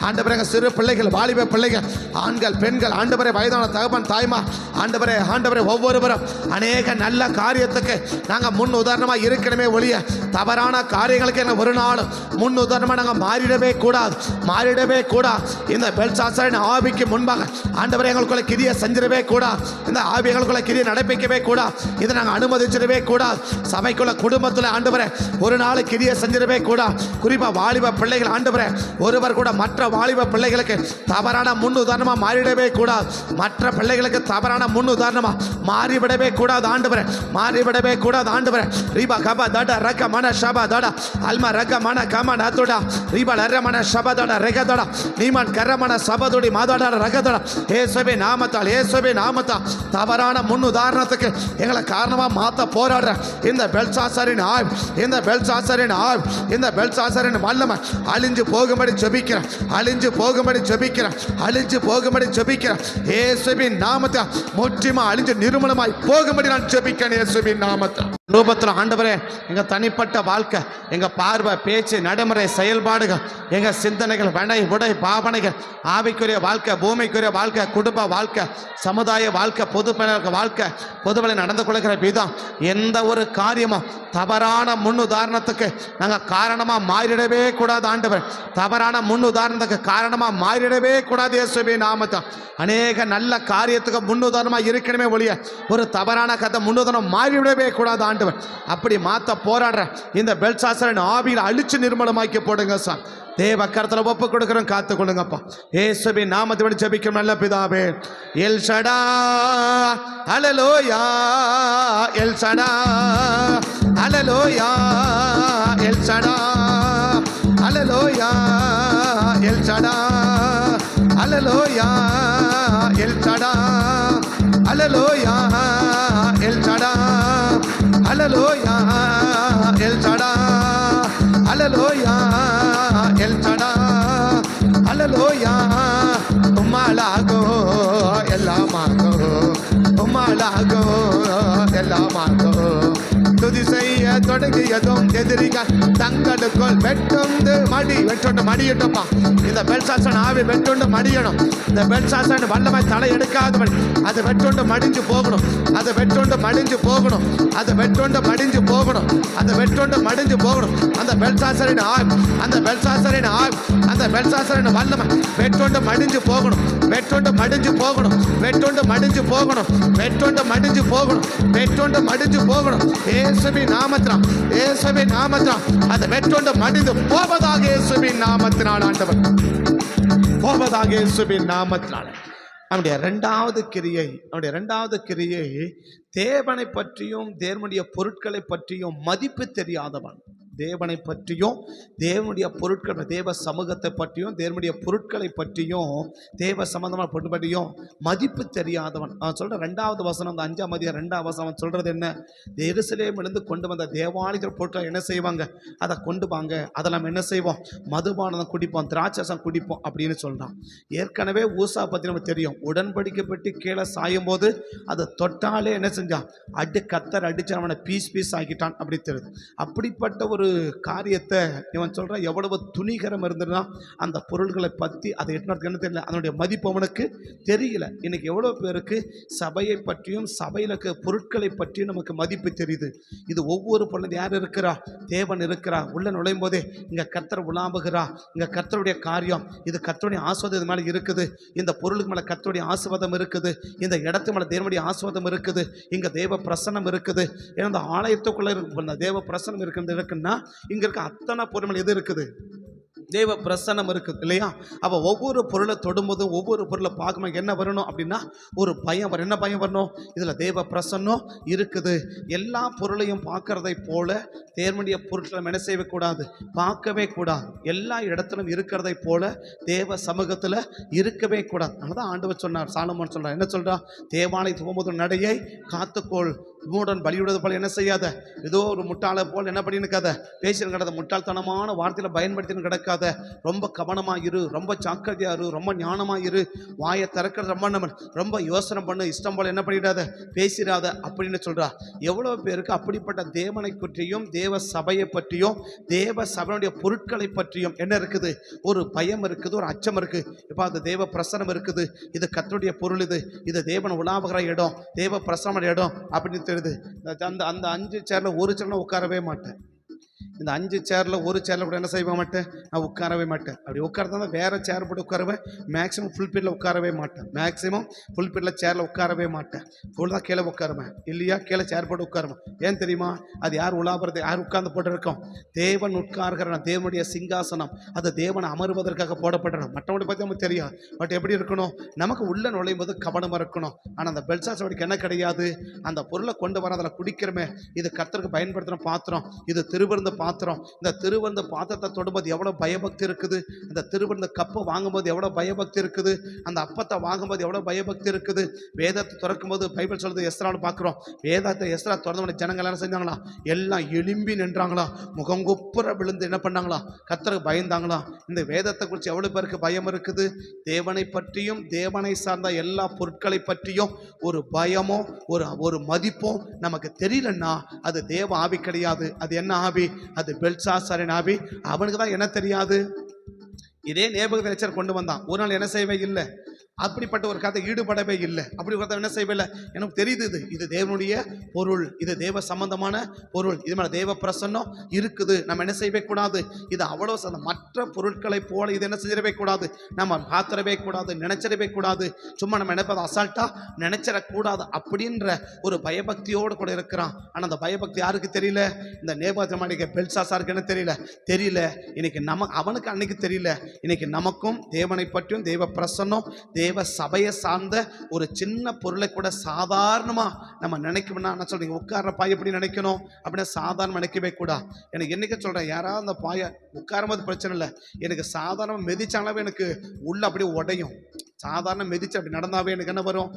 ஆண்டவரே சிறு பிள்ளைகள் வாலிப பிள்ளைகள் ஆண்கள் பெண்கள் ஆண்டவரே வயதான தகப்பன் தாய்மா ஆண்டவரே ஒவ்வொருவரும் அநேக நல்ல காரியத்துக்கு நாங்கள் முன் உதாரணமாக இருக்கணுமே ஒழிய தவறான காரியங்களுக்கு என்ன ஒரு நாள் முன் உதாரணமாக நாங்கள் மாறிடவே கூடாது. இந்த பெல்சாசாரின் ஆவிக்கு முன்பாக ஆண்டவரே எங்களுக்குள்ள கிரியை செஞ்சிடவே கூடாது. இந்த ஆவி எங்களுக்குள்ள கிரியை நடப்பிக்கவே கூடாது. இதை நாங்கள் அனுமதிச்சிடவே கூடாது. சபைக்குள்ள குடும்பத்தில் ஆண்டவரே ஒரு நாள் கிரியை செஞ்சிடவே கூடாது. குறிப்பாக வாலிப பிள்ளைகள் ஆண்டவரே ஒருவர் கூட மற்ற வாலிப பிள்ளைகளுக்கு தவறான முன் உதாரணமாக மாறிடவே கூடாது. மற்ற பிள்ளைகளுக்கு தவறான முன் உதாரணமா மாறிவிடவே கூடாது. ஆண்டவரே ரீபா கபா தட ரக மன ஷபா தட அல்மா ரக மன கம நதுடா ரீபா லர மன ஷபா தட ரக தட நீமன் கர மன சபதுடி மாதட ரக தட இயேசுவே நாமத்தால் தவறான முன் உதாரணத்துக்கு எங்களை காரணமாக மாற்ற போராடுற இந்த பெல்சாசாரின் வல்லமை அழிஞ்சு போகும்படி ஜெபிக்கிறேன். இயேசுவின் நாமத்தை முற்றிலுமா அழிஞ்சு நிர்மலமாய் போகும்படி நான் ஜெபிக்கிறேன். இயேசுவின் நாமத்தை ரூபத்தில் ஆண்டவரே எங்கள் தனிப்பட்ட வாழ்க்கை எங்கள் பார்வை பேச்சு நடைமுறை செயல்பாடுகள் எங்கள் சிந்தனைகள் வினை உடை பாவனைகள் ஆவிக்குரிய வாழ்க்கை பூமிக்குரிய வாழ்க்கை குடும்ப வாழ்க்கை சமுதாய வாழ்க்கை பொதுவெளி நடந்து கொள்கிற விதம் எந்த ஒரு காரியமும் தவறான முன் உதாரணத்துக்கு நாங்கள் காரணமாக மாறிடவே கூடாது. ஆண்டவர் தவறான முன் உதாரணத்துக்கு காரணமாக மாறிடவே கூடாது. இயேசுவின் நாமத்தை அநேக நல்ல காரியத்துக்கு முன்னுதாரணமாக இருக்கணுமே ஒழிய ஒரு தவறான கதை முன்னுதாரணம் மாறிவிடவே கூடாது. ஆண்டவர் அப்படி மாற்ற போராடுற இந்த பெல்சாசாரின் ஆவியில் அழிச்சு நிர்மலமாக்கி போடுங்க சார். தேவ கரத்தில் ஒப்பு கொடுக்கிறோம், காத்து கொள்ளுங்கப்பா. இயேசுவின் நாமத்தை ஜெபிக்கும் நல்ல பிதாவே. எல் ஷடா அல்லேலூயா எல் ஷடா அல்லேலூயா எல் ஷடா அல்லேலூயா எல் ஷடா அல்லேலூயா எல் ஷடா அல்லேலூயா எல் ஷடா அல்லேலூயா எல் ஷடா அல்லேலூயா எல் ஷடா அல்லேலூயா உம்மாலாகோ எல்லாமாகோ துதி செய்ய தொடங்கியதும் எதிரிகள் தங்களுக்குள் வெட்டுண்டு மடியட்டப்பா. இந்த பெல்சாசாரின் ஆவி வெட்டுண்டு மடியணும். இந்த பெல்சாசாரின் வல்லமை தலை எடுக்காதவன் அது வெட்டுண்டு மடிஞ்சு போகணும். அந்த பெல்சாசாரின் வல்லமை வெட்டுண்டு மடிஞ்சு போகணும். இயேசுவின் நாமத்தினால் அது வெட்டுண்டு மடிந்து போவதாக. இயேசுவின் நாமத்தினால் ஆண்டவர் போவதாக. இயேசுவின் நாமத்தினால் அவனுடைய இரண்டாவது கிரியை தேவனை பற்றியும் தேவனுடைய பொருட்களை பற்றியும் மதிப்பு தெரியாதவன். தேவனை பற்றியும் தேவனுடைய பொருட்கள், தேவ சமூகத்தை பற்றியும் தேவனுடைய பொருட்களை பற்றியும் தேவ சம்பந்தமான பொருட்கள் பற்றியும் மதிப்பு தெரியாதவன். அவன் சொல்ற 2வது வசனம், அந்த 5ஆம் அதிகாரம் 2ஆம் வசனம் அவன் சொல்றது என்ன? எருசலேமிலிருந்து கொண்டு வந்த தேவாலய பொருட்களை என்ன செய்வாங்க? அதை கொண்டு வாங்க, அதை நம்ம என்ன செய்வோம்? மதுபானம் குடிப்போம், திராட்சரசம் குடிப்போம் அப்படின்னு சொல்றான். ஏற்கனவே ஊசா பற்றி நமக்கு தெரியும். உடன்படிக்கை பெட்டி கீழே சாயும் போது அதை தொட்டாலே என்ன செஞ்சான்? கத்தர் அடிச்சு அவனை பீஸ் ஆக்கிட்டான் அப்படி தெரியுது. அப்படிப்பட்ட ஒரு காரியத்தை இவன் சொல்றான். எவ்வளவு துணிகரம் இருந்ததுன்னா அந்த பொருள்களை பற்றி அதை எட்டுனதுக்கு என்ன தெரியல, அதனுடைய மதிப்பு அவனுக்கு தெரியல. இன்னைக்கு எவ்வளவு பேருக்கு சபையை பற்றியும் சபையில பொருட்களை பற்றியும் நமக்கு மதிப்பு தெரியுது. இது ஒவ்வொரு பொருளும் யார் இருக்கிறா? தேவன் இருக்கிறா. உள்ள நுழையும் போதே இங்க கர்த்தர் உலாம்புகிறா, இங்க கர்த்தருடைய காரியம், இது கர்த்தருடைய ஆசீர்வாதம் மேல இருக்குது, இந்த பொருளுக்கு மேல கர்த்தருடைய ஆசீர்வாதம் இருக்குது, இந்த இடத்து மேல தேவனுடைய ஆசீர்வாதம் இருக்குது, இங்க தேவ பிரசன்னம் இருக்குது. ஏன்னா இந்த ஆலயத்துக்குள்ள இருக்க தேவ பிரசன்னம் இருக்குன்னா இங்க இருக்க அத்தனை பொருள் எது இருக்குது? தேவ பிரசன்னம் இருக்குது இல்லையா? அப்போ ஒவ்வொரு பொருளை தொடும்போதும் ஒவ்வொரு பொருளை பார்க்கும்போது என்ன வரணும் அப்படின்னா ஒரு பயம் வரும். என்ன பயம் வரணும்? இதில் தேவ பிரசன்னம் இருக்குது. எல்லா பொருளையும் பார்க்கறதை போல தேவனுடைய பொருட்களை என்ன செய்யக்கூடாது? பார்க்கவே கூடாது. எல்லா இடத்திலும் இருக்கிறதை போல தேவ சமூகத்தில் இருக்கவே கூடாது. அதனால தான் ஆண்டவர் சொன்னார், சாலமோன் சொல்கிறார். என்ன சொல்கிறா? தேவாலயத்துக்கு போகும்போது நடையை காத்துக்கொள், மூடன் பலியிடுவது போல என்ன செய்யாத, ஏதோ ஒரு முட்டாளை போல் என்ன பண்ணின்னு இருக்காத, பேசின்னு கிடந்த முட்டாள்தனமான வார்த்தையில் பயன்படுத்தின்னு கிடக்காத. ரொம்ப கவனமாக இரு, ரொம்ப ஜாக்கிரதையா இரு, ரொம்ப ஞானமாக இரு, வாயை திறக்கிறது ரொம்ப யோசனை பண்ணு, இஷ்டம் போல என்ன பண்ணிடாத, பேசிடாத அப்படின்னு சொல்றா. எவ்வளோ பேருக்கு அப்படிப்பட்ட தேவனை பற்றியும் தேவ சபையை பற்றியும் தேவ சபையுடைய பொருட்களை பற்றியும் என்ன இருக்குது? ஒரு பயம் இருக்குது, ஒரு அச்சம் இருக்குது. இப்போ அது தேவ பிரசனம் இருக்குது, இது கர்த்தருடைய பொருள், இது தேவன் உலாவுகிற இடம், தேவ பிரசன இடம் அப்படின்னு தெரியுது. அந்த 5 சேர்ல ஒரு சேர்ல உட்காரவே மாட்டேன். இந்த 5 சேரில் ஒரு சேரில் கூட என்ன செய்ய மாட்டேன், நான் உட்காரவே மாட்டேன். அப்படி உட்காரதான் வேறு சேர் போட்டு உட்காருவேன். மேக்ஸிமம் ஃபுல் பீட்டில் உட்காரவே மாட்டேன். மேக்ஸிமம் ஃபுல் பீட்டில் சேரில் உட்காரவே மாட்டேன். ஃபுல் தான் கீழே உட்காருவேன், இல்லையா கீழே சேர் போட்டு உட்காருவேன். ஏன் தெரியுமா? அது யார் உலாபுறது, யார் உட்கார்ந்து போட்டு இருக்கோம்? தேவன் உட்கார்கிற தேவனுடைய சிங்காசனம், அது தேவனை அமர்வதற்காக போடப்படணும். மற்றவங்களை பற்றி நமக்கு தெரியும். பட் எப்படி இருக்கணும்? நமக்கு உள்ள நுழையும் போது கவனமாக இருக்கணும். ஆனால் அந்த பெல்சாசோடிக்கு என்ன கிடையாது? அந்த பொருளை கொண்டு வர அதில் குடிக்கிறமே, இது கர்த்தருக்கு பயன்படுத்துகிற பாத்திரம், இது திருவிருந்த பாத்திரம். இந்த திருவந்த பாத்திரத்தை தொடும்போது எவ்வளவு பயபக்தி இருக்குது. அந்த திருவந்த கப்பை வாங்கும்போது எவ்வளவு பயபக்தி இருக்குது. அந்த அப்பத்தை வாங்கும்போது எவ்வளவு பயபக்தி இருக்குது. வேதத்தை திறக்கும் போது பைபிள் சொல்றது, எஸ்ரான்னு பார்க்கிறோம். வேதத்தை எஸ்ரா திறந்த ஜனங்கள் என்ன செஞ்சாங்களா? எல்லாம் எழும்பி நின்றாங்களா, முகங்குப்புற விழுந்து என்ன பண்ணாங்களா? கர்த்தருக்கு பயந்தாங்களா. இந்த வேதத்தை குறித்து எவ்வளவு பேருக்கு பயம் இருக்குது? தேவனை பற்றியும் தேவனை சார்ந்த எல்லா பொருட்களை பற்றியும் ஒரு பயமோ ஒரு மதிப்போ நமக்கு தெரியலன்னா அது தேவ ஆவி கிடையாது. அது என்ன ஆவி? அது பெல்சாசாரின் ஆவி. அவனுக்கு தான் என்ன தெரியாது. இதே நேபுகத்நேச்சர் கொண்டு வந்தான். ஒரு நாள் என்ன செய்யவே இல்லை, அப்படிப்பட்ட ஒரு கதை ஈடுபடவே இல்லை. அப்படி ஒரு கதை என்ன செய்யவே இல்லை. எனக்கு தெரியுது இது தேவனுடைய பொருள், இது தேவ சம்பந்தமான பொருள், இது மேலே தேவ பிரசன்னம் இருக்குது, நம்ம என்ன செய்யவே கூடாது. இது அவ்வளோ மற்ற பொருட்களை போல இது என்ன செஞ்சிடவே கூடாது, நம்ம பார்த்துடவே கூடாது, நினைச்சிடவே கூடாது. சும்மா நம்ம நினைப்பதை அசால்ட்டா நினைச்சிடக்கூடாது அப்படின்ற ஒரு பயபக்தியோடு கூட இருக்கிறான். ஆனால் அந்த பயபக்தி யாருக்கு தெரியல? இந்த நேபுகத்நேச்சர் பெல்சாசாருக்கு என்ன தெரியல. இன்னைக்கு அவனுக்கு அன்னைக்கு தெரியல. இன்னைக்கு நமக்கும் தேவனை பற்றியும் தேவ பிரசன்னம் தேவ சபையை சார்ந்த ஒரு சின்ன பொருளை கூட சாதாரணமா நம்ம நினைக்கணும்னா நான் சொல்றேன், உட்கார்ற பாய் எப்படி நினைக்கணும் அப்படின்னா சாதாரண நினைக்கவே கூட. எனக்கு என்னைக்கு சொல்றேன், யாராவது அந்த பாயை உட்காரும்போது பிரச்சனை இல்லை, எனக்கு சாதாரணமாக மிதிச்சாலே எனக்கு உள்ள அப்படியே உடையும். சாதாரண மிதிச்சு அப்படி நடந்தாவே எனக்கு என்ன வரும்?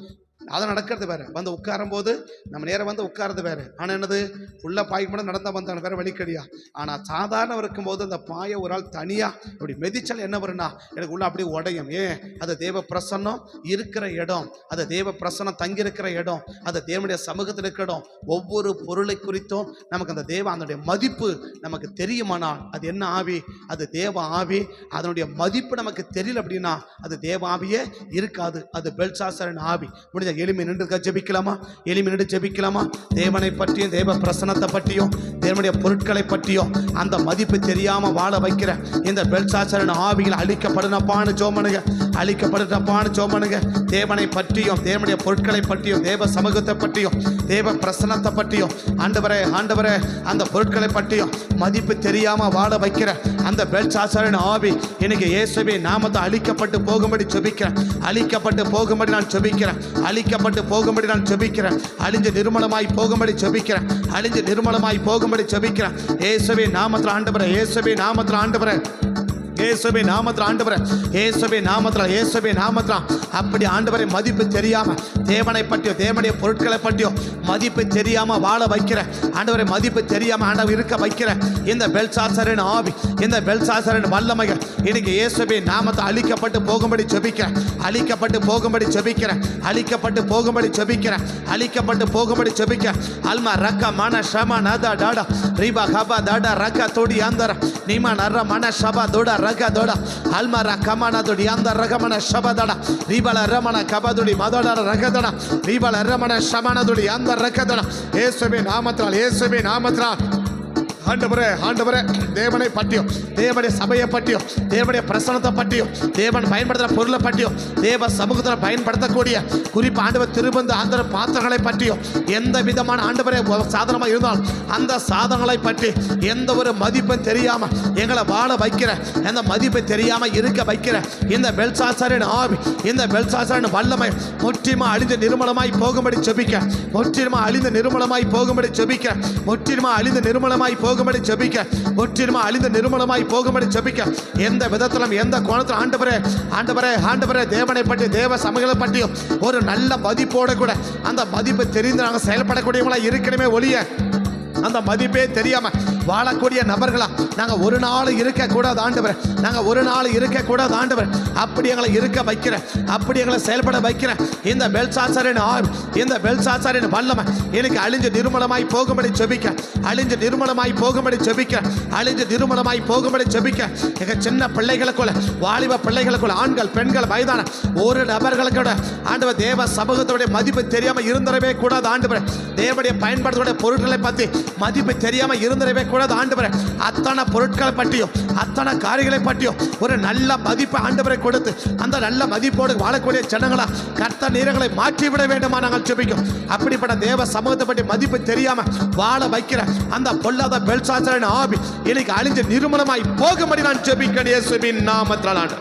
அதை நடக்கிறது வேறு, வந்து உட்காரும் போது நம்ம நேரம் வந்து உட்கார்றது வேறு. ஆனால் என்னது, ஃபுல்லாக பாய்க்கு மட்டும் நடந்தால் வந்தான வேறு வழி கிடையாது. ஆனால் சாதாரணம் இருக்கும்போது அந்த பாயை ஒரு ஆள் தனியாக அப்படி மெதிச்சால் என்ன வரும்னா எனக்கு உள்ள அப்படியே உடையும். ஏன்? அது தேவ பிரசன்னம் இருக்கிற இடம், அது தேவ பிரசன்னம் தங்கியிருக்கிற இடம், அது தேவனுடைய சமூகத்தில் இருக்கிற இடம். ஒவ்வொரு பொருளை குறித்தும் நமக்கு அந்த அதனுடைய மதிப்பு நமக்கு தெரியுமானால் அது என்ன ஆவி? அது தேவ ஆவி. அதனுடைய மதிப்பு நமக்கு தெரியல அப்படின்னா அது தேவ ஆவியே இருக்காது, அது பெல்சாசாரின் ஆவி. முடிஞ்ச கொஞ்சம் எளிமை நின்று ஜெபிக்கலாமா? எளிமை நின்று ஜெபிக்கலாமா? தேவனை பற்றியும் தேவ பிரசனத்தை பற்றியும் தேவனுடைய பொருட்களை பற்றியும் அந்த மதிப்பு தெரியாமல் வாழ வைக்கிற இந்த பெல்சாத்சாரின் ஆவியில் அழிக்கப்படுனப்பான்னு ஜோமனுங்க, அழிக்கப்படுனப்பான்னு ஜோமனுங்க. தேவனை பற்றியும் தேவனுடைய பொருட்களை பற்றியும் தேவ சமூகத்தை பற்றியும் தேவ பிரசனத்தை பற்றியும் ஆண்டவரே ஆண்டவரே அந்த பொருட்களை பற்றியும் மதிப்பு தெரியாமல் வாழ வைக்கிற அந்த பெல்சாத்சாரின் ஆவி இன்னைக்கு இயேசுவின் நாமத்தை அழிக்கப்பட்டு போகும்படி ஜெபிக்கிறேன். அழிக்கப்பட்டு போகும்படி நான் ஜெபிக்கிறேன். அழிக்கப்பட்டு போகும்படி நான் ஜெபிக்கிறேன். அழிஞ்சு நிர்மலமாய் போகும்படி ஜெபிக்கிறேன். அழிஞ்சு நிர்மலமாய் போகும்படி ஜெபிக்கிறேன். இயேசுவின் நாமத்தில் ஆண்டவரே, இயேசுவின் நாமத்தில் ஆண்டவரே, இயேசுவே நாமத்தில் ஆண்டவரே, இயேசுவே நாமத்தில், இயேசுவே நாமத்தில். அப்படி ஆண்டவரை மதிப்பு தெரியாமல் தேவனை பற்றியோ தேவனுடைய பொருட்களை பற்றியோ மதிப்பு தெரியாமல் வாழ வைக்கிற ஆண்டவரை, மதிப்பு தெரியாமல் ஆண்டவர் இருக்க வைக்கிற இந்த பெல்சாத்சாரின் ஆவி, இந்த பெல்சாத்சாரின் வல்லமைகள் இன்னைக்கு இயேசுவே நாமத்தை அழிக்கப்பட்டு போகும்படி ஜெபிக்கிறேன். அழிக்கப்பட்டு போகும்படி ஜெபிக்கிறேன். அழிக்கப்பட்டு போகும்படி ஜெபிக்கிறேன். அழிக்கப்பட்டு போகும்படி ஜெபிக்கிறேன். அல்மா ரக்க மன ஷம நதா டாடா ரீபா கபா டாடா ரக்க தோடி அந்தர நீமா நர்ற மன ஷபா தோடா ரக தோடா அல்மாரா கமானா தோடி அந்த ரகமன ஷபதடா ரீபல ரமன கபதுடி மதோட ரகதடா ரீபல ரமன ஷமனதுடி அந்த ரகதடா. இயேசுவே நாமத்தில், இயேசுவே நாமத்தில் ஆண்டவரே ஆண்டவரே தேவனை பற்றியும் தேவனுடைய சபையை பற்றியும் தேவனுடைய பிரசனத்தை பற்றியும் தேவன் பயன்படுத்துகிற பொருளை பற்றியும் தேவ சமூகத்தில் பயன்படுத்தக்கூடிய குறிப்பு ஆண்டவர் திருபந்த ஆண்டவர் பாத்திரங்களை பற்றியும் எந்த விதமான ஆண்டவரே சாதனமாக இருந்தாலும் அந்த சாதனங்களை பற்றி எந்த ஒரு மதிப்பும் தெரியாமல் எங்களை வாழ வைக்கிற எந்த மதிப்பை தெரியாமல் இருக்க வைக்கிற இந்த பெல்சாத்சாரின் ஆவி, இந்த பெல்சாத்சாரின் வல்லமை முற்றிலுமா அழிந்து நிர்மலமாய் போகும்படி ஜெபிக்க, முற்றிலுமா அழிந்து நிர்மலமாய் போகும்படி ஜெபிக்க, முற்றிலுமா அழிந்து நிர்மலமாய் போகும்படி ஜெபிக்க, முற்றிலுமா அழிந்து நிர்மலமாய் போகும்படி ஜெபிக்க. எந்த விதத்திலும் எந்த கோணத்திலும் ஆண்டவரே ஆண்டவரே ஆண்டவரே தேவனை பற்றி தேவ சமூகங்களை பற்றியும் ஒரு நல்ல மதிப்போடு கூட அந்த மதிப்பு தெரிந்து நாங்கள் செயல்படக்கூடியவங்களா இருக்கணுமே ஒழிய அந்த மதிப்பே தெரியாம வாழக்கூடிய நபர்களா நாங்கள் ஒரு நாள் இருக்கக்கூடாது ஆண்டவர். நாங்கள் ஒரு நாள் இருக்கக்கூடாது ஆண்டவர். அப்படி எங்களை இருக்க வைக்கிற, அப்படி எங்களை செயல்பட வைக்கிற இந்த பெல்சாத்சாரின் ஆவி, இந்த பெல்சாத்சாரின் வல்லமை எனக்கு அழிஞ்சு நிர்மலமாய் போகும்படி ஜெபிக்க, அழிஞ்சு நிர்மலமாய் போகும்படி ஜெபிக்க, அழிஞ்சு நிர்மலமாய் போகும்படி ஜெபிக்க. எங்கள் சின்ன பிள்ளைகளுக்குள்ள, வாலிப பிள்ளைகளுக்குள்ள, ஆண்கள் பெண்கள் வயதான ஒரு நபர்களுக்கூட ஆண்டவர் தேவ சமூகத்துடைய மதிப்பு தெரியாமல் இருந்தரவே கூடாது ஆண்டவர். தேவனுடைய பயன்பாடுடைய பொருட்களை பற்றி மதிப்பு தெரியாமல் இருந்தரவே கூடாது ஆண்டவரே. அத்தனை பொருட்களை பற்றியும் அத்தனை காரியங்களை பற்றியும் ஒரு நல்ல மதிப்பை ஆண்டவரை கொடுத்து அந்த நல்ல மதிப்போடு வாழக்கூடிய ஜனங்களா கர்த்தர் நீரங்களை மாற்றிவிட வேண்டுமா நாங்கள் ஜெபிக்கும். அப்படிப்பட்ட தேவ சமூகத்தை பற்றி மதிப்பு தெரியாம வாழ வைக்கிற அந்த பொல்லாத பெல்சாத்சாரின் ஆவி இன்னைக்கு அழிஞ்சு நிர்மலமாய் போகும்படி நான் ஜெபிக்கிறேன் இயேசுவின் நாமத்தினால்.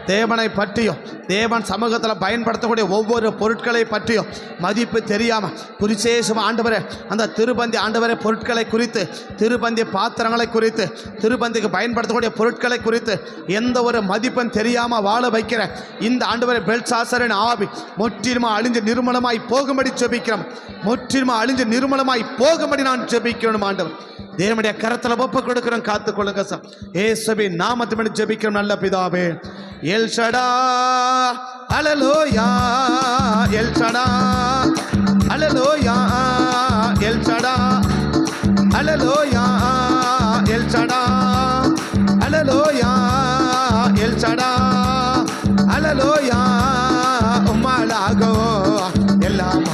தேவனை பற்றியும் தேவன் சமூகத்தில் பயன்படுத்தக்கூடிய ஒவ்வொரு பொருட்களை பற்றியும் மதிப்பு தெரியாமல் குறிசேஷம் ஆண்டவரே அந்த திருப்பந்தி ஆண்டவரே பொருட்களை குறித்து, திருப்பந்தி பாத்திரங்களை குறித்து, திருப்பந்திக்கு பயன்படுத்தக்கூடிய பொருட்களை குறித்து எந்த ஒரு மதிப்பும் தெரியாமல் வாழ வைக்கிற இந்த ஆண்டவரே பெல்சாத்சாரின் ஆவி முற்றிலுமா அழிஞ்சு நிர்மலமாய் போகும்படி ஜெபிக்கிறோம். முற்றிலுமா அழிஞ்சு நிர்மலமாய் போகும்படி நான் ஜெபிக்கணும் ஆண்டவர். தேவனுடைய கரத்தில் ஒப்பு கொடுக்கிறோம், காத்துக்கொள்ளுங்க சார். இயேசுவின் நாமத்தின் ஜெபிக்கிறோம் நல்ல பிதாவே. எல் ஷடா அல்லேலூயா, எல் ஷடா அல்லேலூயா, எல் ஷடா அல்லேலூயா, எல் ஷடா அல்லேலூயா, எல் ஷடா அல்லேலூயா. உம்மாளாகோ எல்லாம்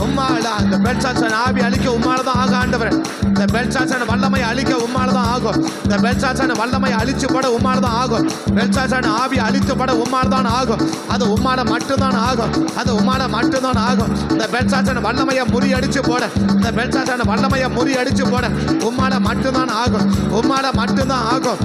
உம்மாளா அந்த பெல்சாத்சாரின் ஆவி அழிக்க உம்மாலதான் ஆகும் ஆண்டவர். இந்த பெல்சாத்சாரின் வல்லமை அழிக்க உம்மாலதான் ஆகும். இந்த பெல்சாத்சாரின் வல்லமை அழிச்சு போட உம்மாலதான் ஆகும். பெல்சாத்சாரின் ஆவி அழித்து போட உம்மாலதான் ஆகும். அது உம்மால மட்டும்தான் ஆகும். அது உம்மால மட்டும்தான் ஆகும். இந்த பெல்சாத்சாரின் வல்லமையை முறியடிச்சு போட, இந்த பெல்சாத்சாரின் வல்லமையை முறியடிச்சு போட உம்மால மட்டும்தான் ஆகும். உம்மால மட்டும்தான் ஆகும்.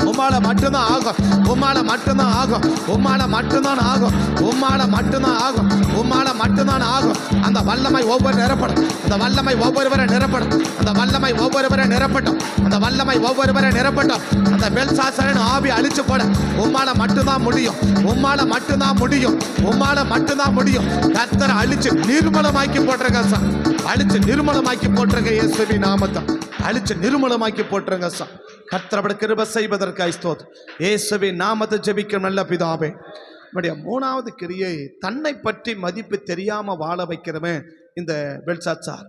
உம்மால மட்டும்தான் ஆகும். உம்மால மட்டும்தான் ஆகும். உம்மால மட்டும்தான் ஆகும். உம்மால மட்டும்தான் ஆகும். உம்மால மட்டும்தான் ஆகும். அந்த வல்லமை ஒவ்வொரு நிரப்படும். அந்த வல்லமை ஒவ்வொருவரை நிரப்படும். அந்த வல்லமை ஒவ்வொருவரை நிரப்பட்டும். அந்த வல்லமை ஒவ்வொருவரை நிரப்பட்டும். அந்த பெல்சாத்சாரின் ஆவி அழிச்சு போட உம்மால மட்டும்தான் முடியும். உம்மால மட்டும்தான் முடியும். உம்மால மட்டும்தான் முடியும். கர்த்தரை அழிச்சு நிர்மலமாக்கி போட்டுருங்க சார். அழிச்சு நிர்மலமாக்கி போட்டுருங்க இயேசுவின் நாமத்தை. அழிச்சு நிர்மலமாக்கி போட்டுருங்க சார். கர்த்தர் கிருபை செய்வதற்காய் ஸ்தோத்திரம். இயேசுவின் நாமத்தை ஜெபிக்கும் நல்ல பிதாவே. நம்முடைய மூணாவது கிரியை தன்னை பற்றி மதிப்பு தெரியாமல் வாழ வைக்கிறவன் இந்த பெல்சாத்சார்.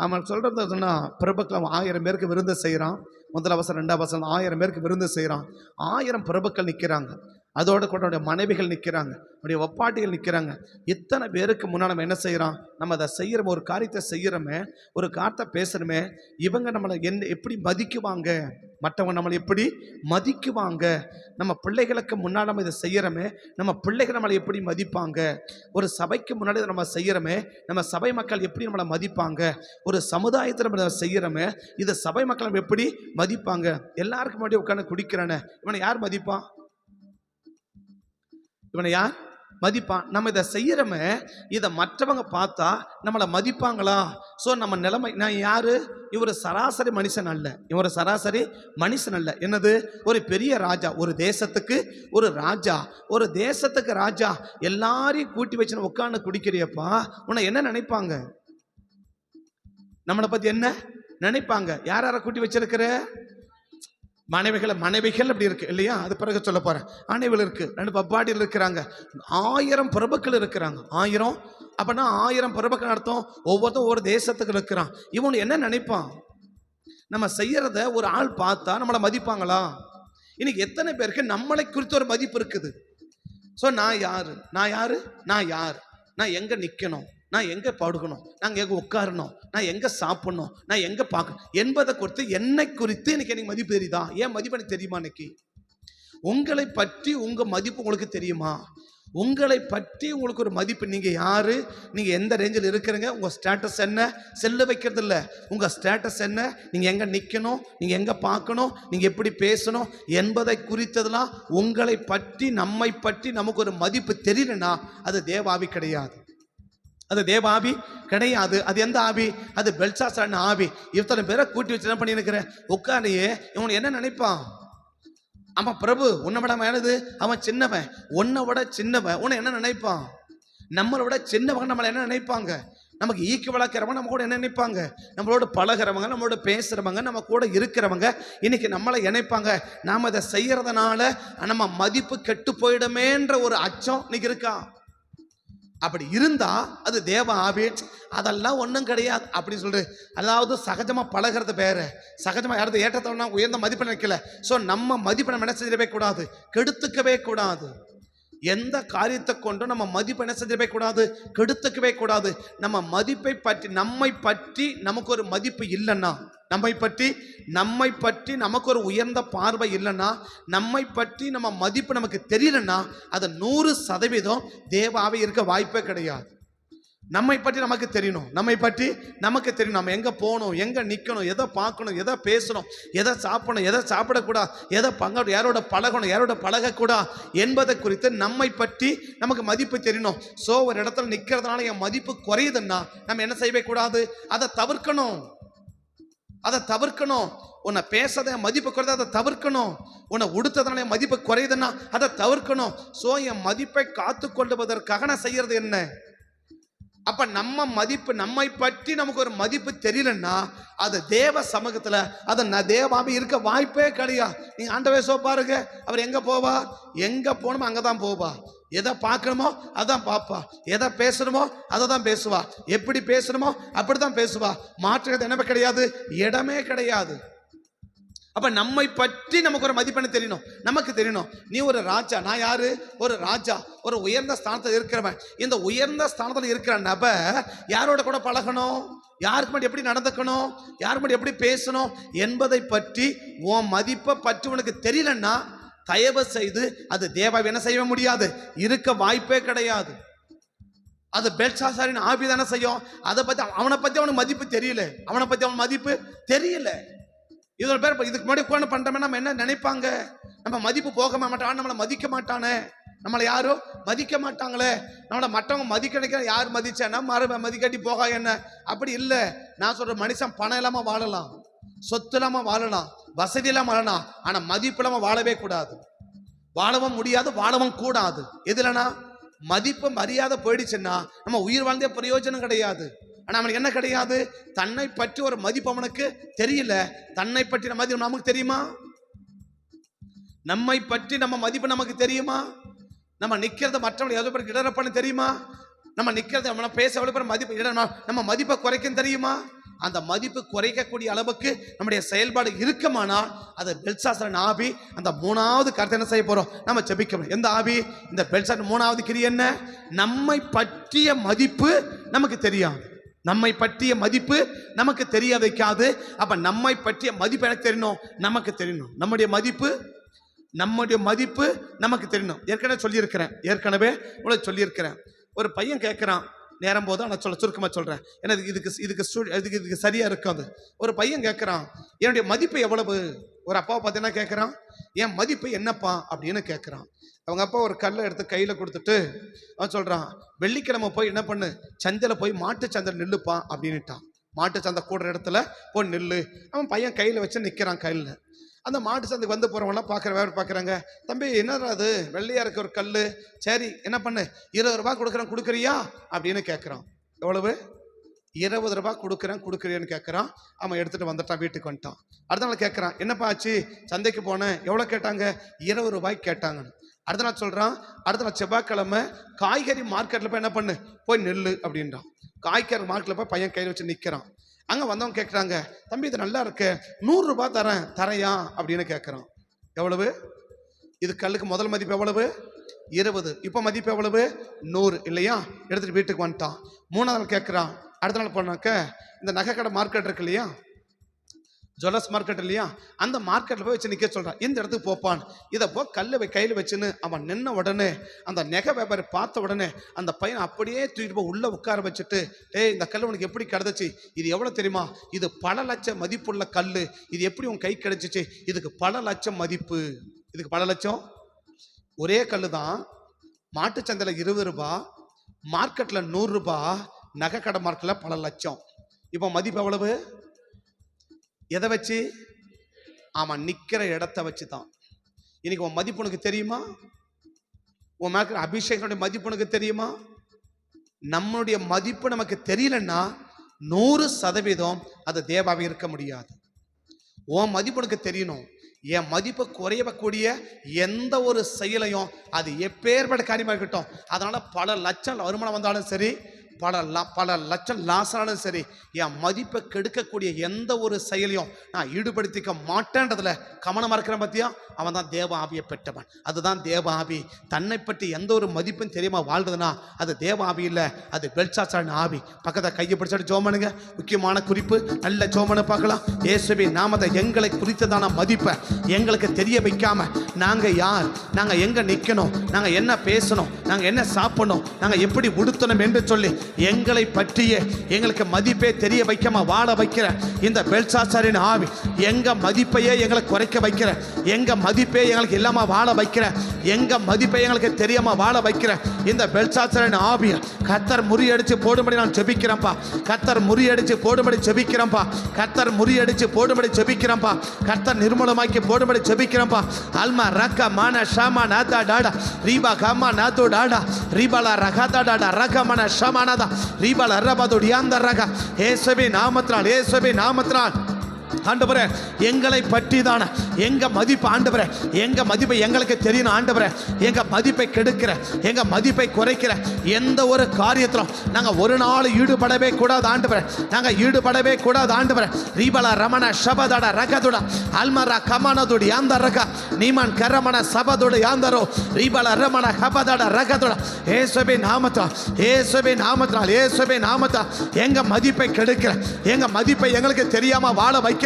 அவன் சொல்கிறது சொன்னால் பிரபுக்கள் 1000 பேருக்கு விருந்து செய்கிறான். முதல் அவசரம் 2 அவசரம் 1000 பேருக்கு விருந்து செய்கிறான். 1000 பிரபுக்கள் நிற்கிறாங்க. அதோட கூட மனைவிகள் நிற்கிறாங்க, நம்முடைய ஒப்பாட்டிகள் நிற்கிறாங்க. இத்தனை பேருக்கு முன்னால் நம்ம என்ன செய்கிறோம்? நம்ம அதை செய்கிறோம், ஒரு காரியத்தை செய்கிறோமே, ஒரு காரியத்தை பேசுகிறோமே, இவங்க நம்மளை எப்படி மதிக்குவாங்க, மற்றவங்க நம்மளை எப்படி மதிக்குவாங்க, நம்ம பிள்ளைகளுக்கு முன்னால் நம்ம இதை செய்கிறோமே, நம்ம பிள்ளைகள் நம்மளை எப்படி மதிப்பாங்க, ஒரு சபைக்கு முன்னாடி நம்ம செய்கிறோமே, நம்ம சபை மக்கள் எப்படி நம்மளை மதிப்பாங்க, ஒரு சமுதாயத்தை நம்ம செய்கிறோமே, இதை சபை மக்கள் நம்ம எப்படி மதிப்பாங்க. எல்லாருக்கும் முன்னாடி உட்காந்து குடிக்கிறானே, இவனை யார் மதிப்பான்? இவனை யார் மதிப்பான்? நம்ம இதை செய்யறோமே, இதை மற்றவங்க பார்த்தா நம்மளை மதிப்பாங்களா? ஸோ நம்ம நிலைமை, நான் யாரு? இவர் சராசரி மனுஷன் அல்ல, இவர் சராசரி மனுஷன் அல்ல. என்னது? ஒரு பெரிய ராஜா, ஒரு தேசத்துக்கு ஒரு ராஜா, ஒரு தேசத்துக்கு ராஜா. எல்லாரையும் கூட்டி வச்சு உட்காந்து குடிக்கிறியப்பா, உன்னை என்ன நினைப்பாங்க? நம்மளை பத்தி என்ன நினைப்பாங்க? யார கூட்டி வச்சிருக்கிற? மனைவிகள் அப்படி இருக்கு இல்லையா? அது பிறகு சொல்ல போறேன். ஆணைகள் இருக்கு, 2 பப்பாடியில் இருக்கிறாங்க, 1000 பிரபுக்கள் இருக்கிறாங்க. 1000 அப்படின்னா 1000 பிரபுக்கள் அர்த்தம், ஒவ்வொருத்தரும் ஒவ்வொரு தேசத்துக்கு இருக்கிறான். இவன் என்ன நினைப்பான்? நம்ம செய்யறத ஒரு ஆள் பார்த்தா நம்மளை மதிப்பாங்களா? இன்னைக்கு எத்தனை பேருக்கு நம்மளை குறித்து ஒரு மதிப்பு இருக்குது? ஸோ நான் யாரு, நான் எங்க நிற்கணும், நான் எங்கே படுக்கணும், நாங்கள் எங்கே உட்காரணும், நான் எங்கே சாப்பிடணும், நான் எங்கே பார்க்கணும் என்பதை குறித்து, என்னை குறித்து எனக்கு மதிப்பு தெரியுதா? ஏன் மதிப்பு எனக்கு தெரியுமா? இன்னைக்கு உங்களை பற்றி உங்கள் மதிப்பு உங்களுக்கு தெரியுமா? உங்களை பற்றி உங்களுக்கு ஒரு மதிப்பு, நீங்கள் யார், நீங்கள் எந்த ரேஞ்சில் இருக்கிறீங்க, உங்கள் ஸ்டேட்டஸ் என்ன, செல்ல வைக்கிறது இல்லை, உங்கள் ஸ்டேட்டஸ் என்ன, நீங்கள் எங்கே நிற்கணும், நீங்கள் எங்கே பார்க்கணும், நீங்கள் எப்படி பேசணும் என்பதை குறித்ததெல்லாம் உங்களை பற்றி, நம்மை பற்றி நமக்கு ஒரு மதிப்பு தெரியலன்னா அது தேவாவி கிடையாது. அது தேவாவி கிடையாது. அது எந்த ஆவி? அது பெல்சாசான ஆவி. இத்தனை பேரை கூட்டி வச்சு என்ன பண்ணிருக்கிறேன்? உட்காரையே இவன் என்ன நினைப்பான்? அவன் பிரபு, உன்னை விட மேலது, அவன் சின்னவன், உன்னை விட சின்னவன், உன்னை என்ன நினைப்பான்? நம்மளை விட சின்னவங்க நம்மளை என்ன நினைப்பாங்க? நமக்கு ஈக்கு வளர்க்கிறவங்க நம்ம கூட என்ன நினைப்பாங்க? நம்மளோட பழகிறவங்க, நம்மளோட பேசுறவங்க, நம்ம கூட இருக்கிறவங்க இன்னைக்கு நம்மளை நினைப்பாங்க. நாம இதை செய்யறதுனால நம்ம மதிப்பு கெட்டு போயிடுமேன்ற ஒரு அச்சம் இன்னைக்கு இருக்கா? அப்படி இருந்தா அது தேவ ஆவி. அதெல்லாம் ஒன்றும் கிடையாது அப்படின்னு சொல்றது. அதாவது சகஜமா பழகிறது வேற, சகஜமா யாராவது ஏற்றத்தோட உயர்ந்த மதிப்பை நினைக்கல. ஸோ நம்ம மதிப்பை நம்ம என்ன செஞ்சிடவே கூடாது, கெடுத்துக்கவே கூடாது. எந்த காரியத்தை கொண்டும் நம்ம மதிப்பை என்ன செஞ்சிடவே கூடாது, கெடுத்துக்கவே கூடாது. நம்ம மதிப்பை பற்றி, நம்மை பற்றி நமக்கு ஒரு மதிப்பு இல்லைன்னா, நம்மை பற்றி நமக்கு ஒரு உயர்ந்த பார்வை இல்லைன்னா, நம்மை பற்றி நம்ம மதிப்பு நமக்கு தெரியலன்னா அது 100% தேவாவே இருக்க வாய்ப்பே கிடையாது. நம்மை பற்றி நமக்கு தெரியணும், நம்ம எங்கே போகணும், எங்கே நிற்கணும், எதை பார்க்கணும், எதை பேசணும், எதை சாப்பிடணும், எதை சாப்பிடக்கூடாது, எதை யாரோட பழகணும், யாரோட பழகக்கூடாது என்பதை குறித்து நம்மை பற்றி நமக்கு மதிப்பு தெரியணும். ஸோ ஒரு இடத்துல நிற்கிறதுனால என் மதிப்பு குறையுதுன்னா நம்ம என்ன செய்யவே கூடாது, அதை தவிர்க்கணும். உன்னை பேசாத என் மதிப்பு குறையுது, அதை தவிர்க்கணும். உன்னை உடுத்ததுனால என் மதிப்பு குறையுதுன்னா அதை தவிர்க்கணும். ஸோ என் மதிப்பை காத்து கொள்வதற்காக நான் செய்யறது என்ன? அப்ப நம்ம மதிப்பு, நம்மை பற்றி நமக்கு ஒரு மதிப்பு தெரியலன்னா அது தேவ சமூகத்துல அது தேவாவே இருக்க வாய்ப்பே கிடையாது. நீங்க ஆண்டவே பாருங்க, அவர் எங்க போவா, எங்க போகணுமோ அங்கதான் போவா. எதை பார்க்கணுமோ அதான் பார்ப்பா, எதை பேசணுமோ அதை தான் பேசுவா, எப்படி பேசணுமோ அப்படிதான் பேசுவா. மாற்றுறது என்னவே கிடையாது, இடமே கிடையாது. அப்ப நம்மை பற்றி நமக்கு ஒரு மதிப்பெண்ணு தெரியணும், நமக்கு தெரியணும். நீ ஒரு ராஜா, நான் யாரு? ஒரு ராஜா, ஒரு உயர்ந்த ஸ்தானத்தில் இருக்கிறவன். இந்த உயர்ந்த ஸ்தானத்தில் இருக்கிற நபர் யாரோட கூட பழகணும், யாருக்கு மட்டும் எப்படி நடந்துக்கணும், யாருக்கு மட்டும் எப்படி பேசணும் என்பதை பற்றி உன் மதிப்பை பற்றி உனக்கு தெரியலன்னா தயவு செய்து அது தேவாவை என்ன செய்ய முடியாது, இருக்க வாய்ப்பே கிடையாது. அது பெல்சாசாரின் ஆவி தானே செய்யும். அதை பத்தி, அவனை பத்தி அவனுக்கு மதிப்பு தெரியல, அவனை பத்தி அவன் மதிப்பு தெரியல. இதோட பேர் இதுக்கு முன்னாடி உட்காந்து பண்றோமே, நம்ம என்ன நினைப்பாங்க, நம்ம மதிப்பு போக மாட்டான், நம்மளை மதிக்க மாட்டானே, நம்மளை யாரும் மதிக்க மாட்டாங்களே, நம்மளை மற்றவங்க மதிக்க நினைக்கிற, யார் மதிச்சேன்னா மதிக்காட்டி போக என்ன, அப்படி இல்லை. நான் சொல்ற மனுஷன் பணம் இல்லாம வாழலாம், சொத்து இல்லாம வாழலாம், வசதி இல்லாம வாழலாம், ஆனா மதிப்பு இல்லாம வாழவே கூடாது, வாழவும் முடியாது, வாழவும் கூடாது. எதுலனா மதிப்பு மரியாதை போயிடுச்சுன்னா நம்ம உயிர் வாழ்ந்தே பிரயோஜனம் கிடையாது. ஆனா அவனுக்கு என்ன கிடையாது, தன்னை பற்றி ஒரு மதிப்பு அவனுக்கு தெரியல. தன்னை பற்றி மதிப்பு நமக்கு தெரியுமா, நம்மை பற்றி நம்ம மதிப்பு நமக்கு தெரியுமா, நம்ம நிக்கிறது மற்றவங்க எவ்வளவு பேருக்கு இடரப்பான்னு தெரியுமா, நம்ம நிக்கிறது நம்ம பேச எவ்வளவு பேர் மதிப்பு நம்ம மதிப்பை குறைக்கும் தெரியுமா. அந்த மதிப்பு குறைக்கக்கூடிய அளவுக்கு நம்முடைய செயல்பாடு இருக்குமானால் அது பெல்சாத்சாரின் ஆவி. அந்த மூணாவது கருத்தை என்ன செய்ய போறோம்? நம்ம ஜெபிக்கணும். எந்த ஆவி? இந்த பெல்சாத்சாரின் மூணாவது கிரியை என்ன? நம்மை பற்றிய மதிப்பு நமக்கு தெரியாது. நம்மை பற்றிய மதிப்பு நமக்கு தெரிய வைக்காது. அப்ப நம்மை பற்றிய மதிப்பு எனக்கு தெரியணும், நமக்கு தெரியணும். நம்முடைய மதிப்பு நமக்கு தெரியணும். ஏற்கனவே உங்களுக்கு சொல்லியிருக்கிறேன். ஒரு பையன் கேட்குறான், நேரம் போதும் நான் சுருக்கமாக சொல்கிறேன், ஏன்னா இதுக்கு சரியாக இருக்காது. ஒரு பையன் கேட்குறான், என்னுடைய மதிப்பு எவ்வளவு? ஒரு அப்பாவை பார்த்தீங்கன்னா கேட்குறான், என் மதிப்பு என்னப்பா அப்படின்னு கேட்குறான். அவங்க அப்பா ஒரு கல்லை எடுத்து கையில் கொடுத்துட்டு அவன் சொல்கிறான், வெள்ளிக்கிழமை போய் என்ன பண்ணு, சந்தையில் போய் மாட்டு சந்தை நில்லுப்பான் அப்படின்னுட்டான். மாட்டு சந்தை கூடுற இடத்துல போய் நில்லு. அவன் பையன் கையில் வச்சு நிற்கிறான். கையில் அந்த மாட்டு சந்தைக்கு வந்து போகிறவங்களாம் பார்க்குறாங்க, தம்பி என்னடா அது வெள்ளையாக இருக்க ஒரு கல், சரி என்ன பண்ணு, 20 ரூபா கொடுக்குறியா அப்படின்னு கேட்குறான். எவ்வளவு? 20 ரூபா கொடுக்குறியான்னு கேட்குறான். அவன் எடுத்துகிட்டு வந்துட்டான், வீட்டுக்கு வந்துட்டான். அடுத்த நாள் கேட்குறான், என்னப்பா ஆச்சு, சந்தைக்கு போனேன், எவ்வளோ கேட்டாங்க? 20 ரூபாய்க்கு கேட்டாங்கன்னு. அடுத்த நாள் சொல்கிறான், அடுத்த நாள் செவ்வாய்க்கிழமை காய்கறி மார்க்கெட்டில் போய் என்ன பண்ணு, போய் நெல்லு அப்படின்றான். காய்கறி மார்க்கெட்டில் போய் பையன் கையில் வச்சு நிற்கிறான். அங்கே வந்தவங்க கேட்குறாங்க, தம்பி இது நல்லா இருக்கு, 100 ரூபா தரையா அப்படின்னு கேட்குறான். எவ்வளவு? இது கல்லுக்கு முதல் மதிப்பு எவ்வளவு? 20. இப்போ மதிப்பு எவ்வளவு? 100 இல்லையா? எடுத்துகிட்டு வீட்டுக்கு வந்துட்டான். 3ஆவது நாள் கேட்குறான். அடுத்த நாள் போனாக்க இந்த நகைக்கடை மார்க்கெட் இருக்கு இல்லையா, ஜுவல்லர்ஸ் மார்க்கெட் இல்லையா, அந்த மார்க்கெட்டில் போய் வச்சு நிற்க சொல்கிறான். இந்த இடத்துக்கு போப்பான். இதை கல்லை கையில் வச்சுன்னு அவன் நின்ன உடனே அந்த நெகை வியாபாரி பார்த்த உடனே அந்த பையன் அப்படியே தூக்கிட்டு போய் உள்ளே உட்கார வச்சுட்டு, இந்த கல் உனக்கு எப்படி கிடந்துச்சு? இது எவ்வளோ தெரியுமா? இது பல லட்சம் மதிப்புள்ள கல். இது எப்படி உன் கை கிடைச்சிச்சு? இதுக்கு பல லட்சம் மதிப்பு. இதுக்கு பல லட்சம். ஒரே கல் தான். மாட்டு சந்தையில் 20 ரூபா, மார்க்கெட்டில் 100 ரூபா, நகைக்கடை மார்க்கெட்டில் பல லட்சம். இப்போ மதிப்பு எவ்வளவு? எதை வச்சு? ஆமாம், நிற்கிற இடத்த வச்சு தான். இன்னைக்கு உன் மதிப்பு உனக்கு தெரியுமா? உன் மேற்கிற அபிஷேகனுடைய மதிப்பு உனக்கு தெரியுமா? நம்மளுடைய மதிப்பு நமக்கு தெரியலன்னா 100% அது தேவாவே இருக்க முடியாது. உன் மதிப்பு உனக்கு தெரியணும். என் மதிப்பு குறையக்கூடிய எந்த ஒரு செயலையும், அது எப்பேற்பட்ட காரியமாக இருக்கட்டும், அதனால பல லட்சம் வருமானம் வந்தாலும் சரி, பல லட்சம் லாஸ் ஆனாலும் சரி, என் மதிப்பை கெடுக்கக்கூடிய எந்த ஒரு செயலையும் நான் ஈடுபடுத்திக்க மாட்டேன்றதுல கவனமாக இருக்கிறேன். பார்த்தியா, அவன் தான் தேவ ஆவியை பெற்றவன். அதுதான் தேவ ஆவி. தன்னை பற்றி எந்த ஒரு மதிப்பும் தெரியாம வாழ்றதுன்னா அது தேவ ஆவி இல்லை, அது பெல்சாத்சாரின் ஆவி. பக்கத்தை கையை பிடிச்சிட்டு ஜோமனுங்க. முக்கியமான குறிப்பு, நல்ல ஜோமனை பார்க்கலாம். இயேசுவின் நாமத்தை எங்களை குறித்ததான மதிப்பை எங்களுக்கு தெரிய வைக்காம நாங்கள் யார், நாங்கள் எங்கே நிற்கணும், நாங்கள் என்ன பேசணும், நாங்கள் என்ன சாப்பிடணும், நாங்கள் எப்படி உடுத்தணும் என்று சொல்லி எங்களை பற்றிய எங்களுக்கு மதிப்பே தெரிய வைக்காம வாழ வைக்கிற இந்த பெல்சாத்சாரின் ஆவி எங்க மதிப்பையே எங்களை குறைக்க வைக்கிற, எங்க மதிப்பே எங்களுக்கு இல்லாம வாழ வைக்கிற, எங்க மதிப்பை எங்களுக்கு தெரியாம வாழ வைக்கிற இந்த பெல்சாத்சாரின் ஆவியை கர்த்தர் முறியடிச்சு போடும்படி நான் ஜெபிக்கிறேன்ப்பா. கர்த்தர் முறியடிச்சு போடும்படி ஜெபிக்கிறேன்ப்பா. கர்த்தர் முறியடிச்சு போடும்படி ஜெபிக்கிறேன்ப்பா. கர்த்தர் நிர்மூலமாக்கி போடும்படி ஜெபிக்கிறேன்ப்பா. அல்மா ரக்க மான ஷாமா நாதா டாடா ரீபா கம்மா நாதோ டாடா ரீபாலா ரகாதா டாடா ரகமன ஷமானதா ரீபாலா ரபாதோ டியாந்த ரக. இயேசுவின் நாமத்தினால் ஆண்டவரே, எங்களை பற்றி தானே எங்க மதிப்பு ஆண்டவரே, எங்க மதிப்பை எங்களுக்கு தெரியணும் ஆண்டவரே. எங்க மதிப்பை கெடுக்கிற, எங்க மதிப்பை குறைக்கிற எந்த ஒரு காரியத்திலும் நாங்கள் ஒரு நாள் ஈடுபடவே கூடாது ஆண்டவரே. நாங்கள் ஈடுபடவே கூடாது ஆண்டவரே. ரீபலா ரமண சபதட ரகதுட அல்மரா கமனதுடி யாந்த ரக நீமன் கரமண சபதுட யாந்தரோ ரீபலா ரமண கபதட ரகதுட. இயேசுவின் நாமத்தால் எங்க மதிப்பை கெடுக்கிற, எங்க மதிப்பை எங்களுக்கு தெரியாம வாழ வைக்கிற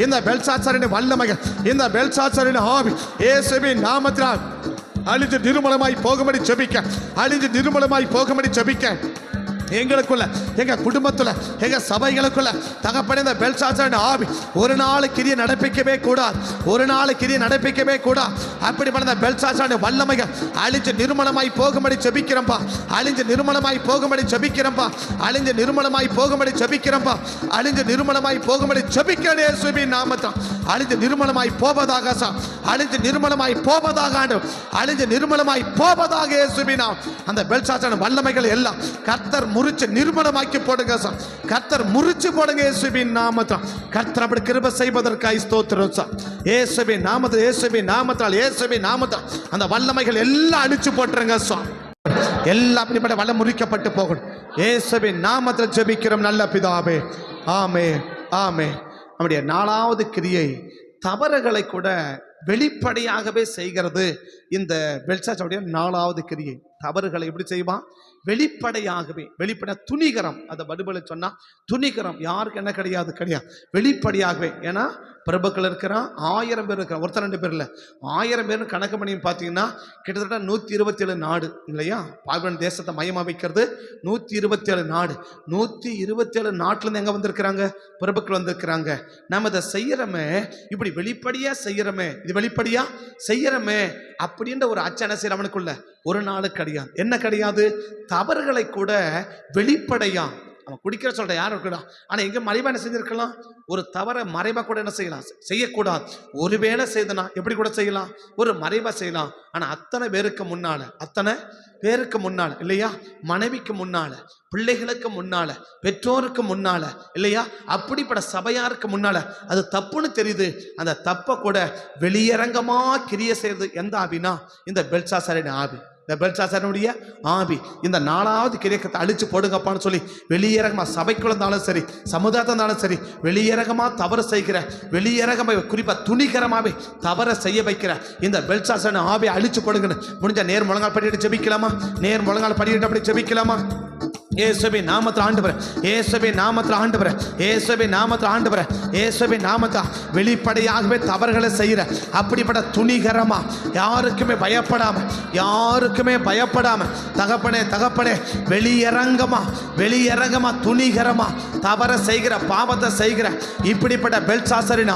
இந்த பெல்சாத்சாரின் வல்லமைகள், இந்த பெல்சாத்சாரின் ஆவி இயேசுவின் நாமத்தினால் அழிந்து நிர்மூலமாய் போகும்படி ஜெபிக்க எங்களுக்குள்ள, எங்க குடும்பத்துல, எங்க சபைகளுக்குள்ள தகப்பனே இந்த பெல்சாத்சாரின் ஆவி ஒரு நாள் கிரியை நடப்பிக்கவே கூடாது. அப்படிப்பட்ட இந்த பெல்சாத்சாரின் வல்லமைகள் அழிஞ்சு நிர்மூலமாய் போகும்படி ஜெபிக்கிறோம்பா. அழிஞ்சு நிர்மூலமாய் போகும்படி ஜெபிக்கிறேன் இயேசுவின் நாமத்தில். அழிஞ்சு நிர்மூலமாய் போவதாக இயேசுவின் நாமம். அந்த பெல்சாத்சாரின் வல்லமைகள் எல்லாம் கர்த்தர் முறிச்சு நிர்மூலமாக்கி போடுங்க. கர்த்தர் முறிச்சு போடுங்க இயேசுவின் நாமத்தில். கர்த்தர் அப்படி கிருபை செய்வதற்காக ஸ்தோத்திரம். இயேசுவின் நாமத்தில் அந்த வல்லமைகள் எல்லாம் அழிச்சு போட்டுருங்க. எல்லாம் அப்படிப்பட்ட வல்லம் முறிக்கப்பட்டு போகணும். இயேசுவின் நாமத்தில் ஜெபிக்கிறோம் நல்ல பிதாவே. ஆமே ஆமே. நம்முடைய 4வது கிரியை தவறுகளை கூட வெளிப்படையாகவே செய்கிறது. இந்த பெல்ஷாத்சாருடைய 4வது கிரியை தவறுகளை எப்படி செய்வான்? வெளிப்படையாகவே. வெளிப்பட துணிகரம். அதை பைபிள்ல சொன்னா துணிகரம். யாருக்கு என்ன கிடையாது? வெளிப்படையாகவே. ஏன்னா பிரபுக்கள் இருக்கிறான், 1000 பேர் இருக்கிறான், ஒருத்தர் 2 பேர் இல்லை, 1000 பேர் கணக்கு பண்ணி பார்த்தீங்கன்னா கிட்டத்தட்ட 127 நாடு இல்லையா? பாபிலோன் தேசத்தை மையமாக வைக்கிறது 127 நாடு. 127 நாட்டிலேருந்து எங்கே வந்திருக்கிறாங்க? பிரபுக்கள் வந்திருக்கிறாங்க. நம்ம இதை செய்யறோமே, இப்படி வெளிப்படையா செய்யறோமே, இது வெளிப்படையா செய்யறோமே அப்படின்ற ஒரு அச்சனை செய்யற அவனுக்குள்ள ஒரு நாள் கிடையாது. என்ன கிடையாது? தவறுகளை கூட வெளிப்படையா அவன் குடிக்கிற சொல்ற யாரும் இருக்கணும். ஆனால் எங்கே மறைவா என்ன செஞ்சிருக்கலாம்? ஒரு தவறை மறைவா கூட என்ன செய்யலாம்? செய்யக்கூடாது. ஒருவேளை செய்தனா எப்படி கூட செய்யலாம்? ஒரு மறைவா செய்யலாம். ஆனால் அத்தனை பேருக்கு முன்னால இல்லையா? மனைவிக்கு முன்னால, பிள்ளைகளுக்கு முன்னால, பெற்றோருக்கு முன்னால இல்லையா? அப்படிப்பட்ட சபையாருக்கு முன்னால அது தப்புன்னு தெரியுது. அந்த தப்பை கூட வெளியரங்கமா கிரியை செய்யறது எந்த ஆவினா? இந்த பெல்ஷாத்சாரின் ஆவி. இந்த பெல்ஷாத்சாரனுடைய ஆவி. இந்த 4வது கிரியக்கத்தை அழிச்சு போடுங்கப்பான்னு சொல்லி வெளியரகமா சபைக்குள்ள இருந்தாலும் சரி, சமுதாயத்தில் இருந்தாலும் சரி, வெளியரகமா தவறு செய்கிற, வெளியரகமா குறிப்பா துணிகரமாவே தவறை செய்ய வைக்கிற இந்த பெல்ஷாத்சாரின் ஆவியை அழிச்சு போடுங்கன்னு முடிஞ்ச நேர் முழங்கால் படிட்டு ஜெபிக்கலாமா? நேர் முழங்கால் படிட்டு அப்படி ஜெபிக்கலாமா? இயேசுவின் நாமத்தில் ஆண்டவரே, இயேசுவின் நாமத்தில் ஆண்டவரே, இயேசுவின் நாமத்தில் ஆண்டவரே, இயேசுவின் நாமத்தில் வெளிப்படையாகவே தவறுகளை செய்கிற அப்படிப்பட்ட துணிகரமா, யாருக்குமே பயப்படாம தகப்பனே வெளியரங்கமா துணிகரமா தவறை செய்கிற, பாவத்தை செய்கிற இப்படிப்பட்ட பெல்ஷாத்சாரின்